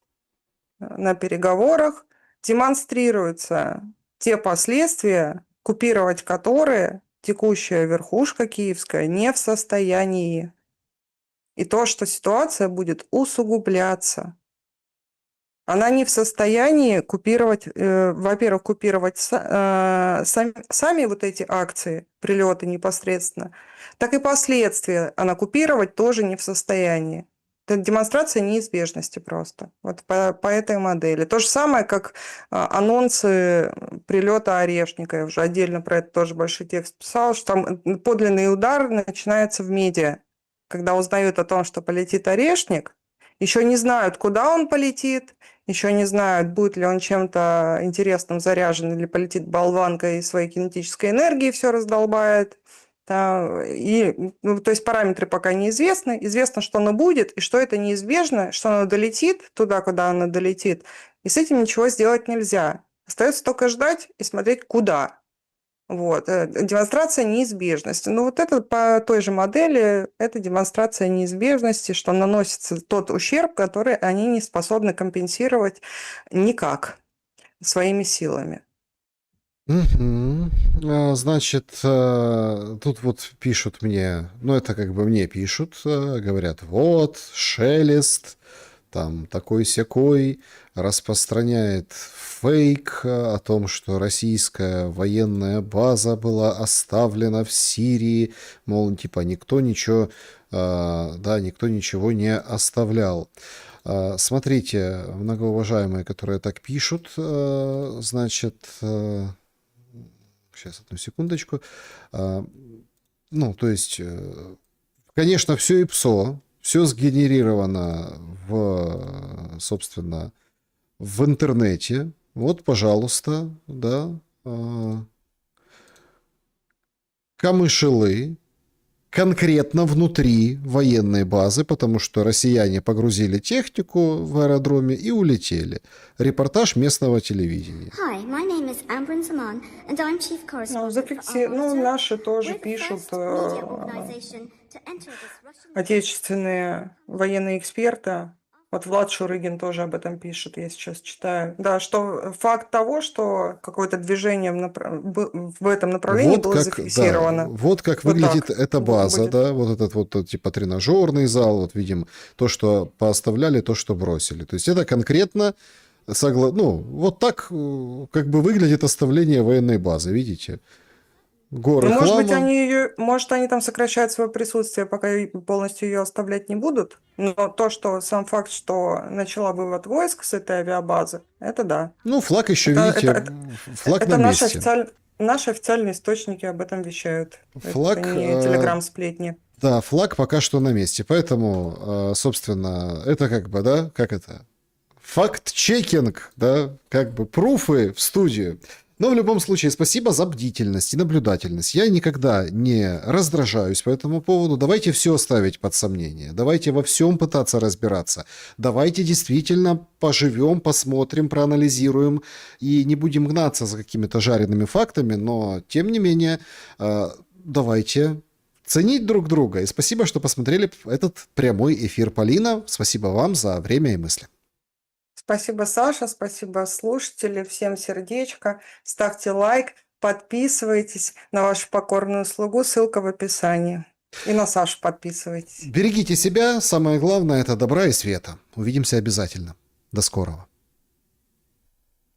на переговорах демонстрируются те последствия, купировать которые текущая верхушка киевская не в состоянии. И то, что ситуация будет усугубляться. Она не в состоянии купировать, во-первых, купировать сами вот эти акции, прилеты непосредственно, так и последствия она купировать тоже не в состоянии. Это демонстрация неизбежности просто. Вот по этой модели. То же самое, как анонсы прилета Орешника. Я уже отдельно про это тоже большой текст писал, что там подлинный удар начинается в медиа. Когда узнают о том, что полетит Орешник, еще не знают, куда он полетит, еще не знают, будет ли он чем-то интересным заряжен или полетит болванкой и своей кинетической энергией все раздолбает. То есть параметры пока неизвестны. Известно, что оно будет, и что это неизбежно, что оно долетит туда, куда оно долетит. И с этим ничего сделать нельзя. Остается только ждать и смотреть, куда. Вот. Демонстрация неизбежности. Ну, вот это по той же модели, это демонстрация неизбежности, что наносится тот ущерб, который они не способны компенсировать никак своими силами. Мгм. Значит, тут вот пишут мне, ну это как бы мне пишут, говорят, вот, Шелест, там такой-сякой, распространяет фейк о том, что российская военная база была оставлена в Сирии, мол, типа никто ничего, да, никто ничего не оставлял. Смотрите, многоуважаемые, которые так пишут, значит, сейчас, одну секундочку. А, Ну, то есть, конечно, все ИПСО, все сгенерировано собственно, в интернете. Вот, пожалуйста, да. Камышелы конкретно внутри военной базы, потому что россияне погрузили технику в аэродроме и улетели. Репортаж местного телевидения. Hi, my name is Ambryn Zaman, and I'm chief Ну, correspondent for Our Russia. наши тоже We're the пишут, first media organization to enter this Russian... отечественные военные эксперты. Вот Влад Шурыгин тоже об этом пишет, я сейчас читаю. Да, что факт того, что какое-то движение в этом направлении Вот было как, зафиксировано. да, вот как Вот выглядит так эта база, будет. да, вот этот вот типа тренажерный зал, вот видим то, что пооставляли, то, что бросили. То есть это конкретно, ну, вот так как бы выглядит оставление военной базы, видите? Горы Ну, может быть, хлама. может, они там сокращают свое присутствие, пока полностью ее оставлять не будут. Но то, что сам факт, что начала вывод войск с этой авиабазы, это да. Ну, флаг еще, Это, видите, это, флаг на это месте. наши официальные источники об этом вещают. Флаг, Это не телеграм-сплетни. да, флаг пока что на месте. Поэтому, собственно, это как бы, да, как это? Факт-чекинг, да, как бы пруфы в студию. Но в любом случае, спасибо за бдительность и наблюдательность. Я никогда не раздражаюсь по этому поводу. Давайте все ставить под сомнение. Давайте во всем пытаться разбираться. Давайте действительно поживем, посмотрим, проанализируем и не будем гнаться за какими-то жареными фактами, но тем не менее, давайте ценить друг друга. И спасибо, что посмотрели этот прямой эфир, Полина. Спасибо вам за время и мысли. Спасибо, Саша, спасибо, слушатели, всем сердечко, ставьте лайк, подписывайтесь на вашу покорную слугу, ссылка в описании. И на Сашу подписывайтесь. Берегите себя, самое главное — это добра и света. Увидимся обязательно. До скорого.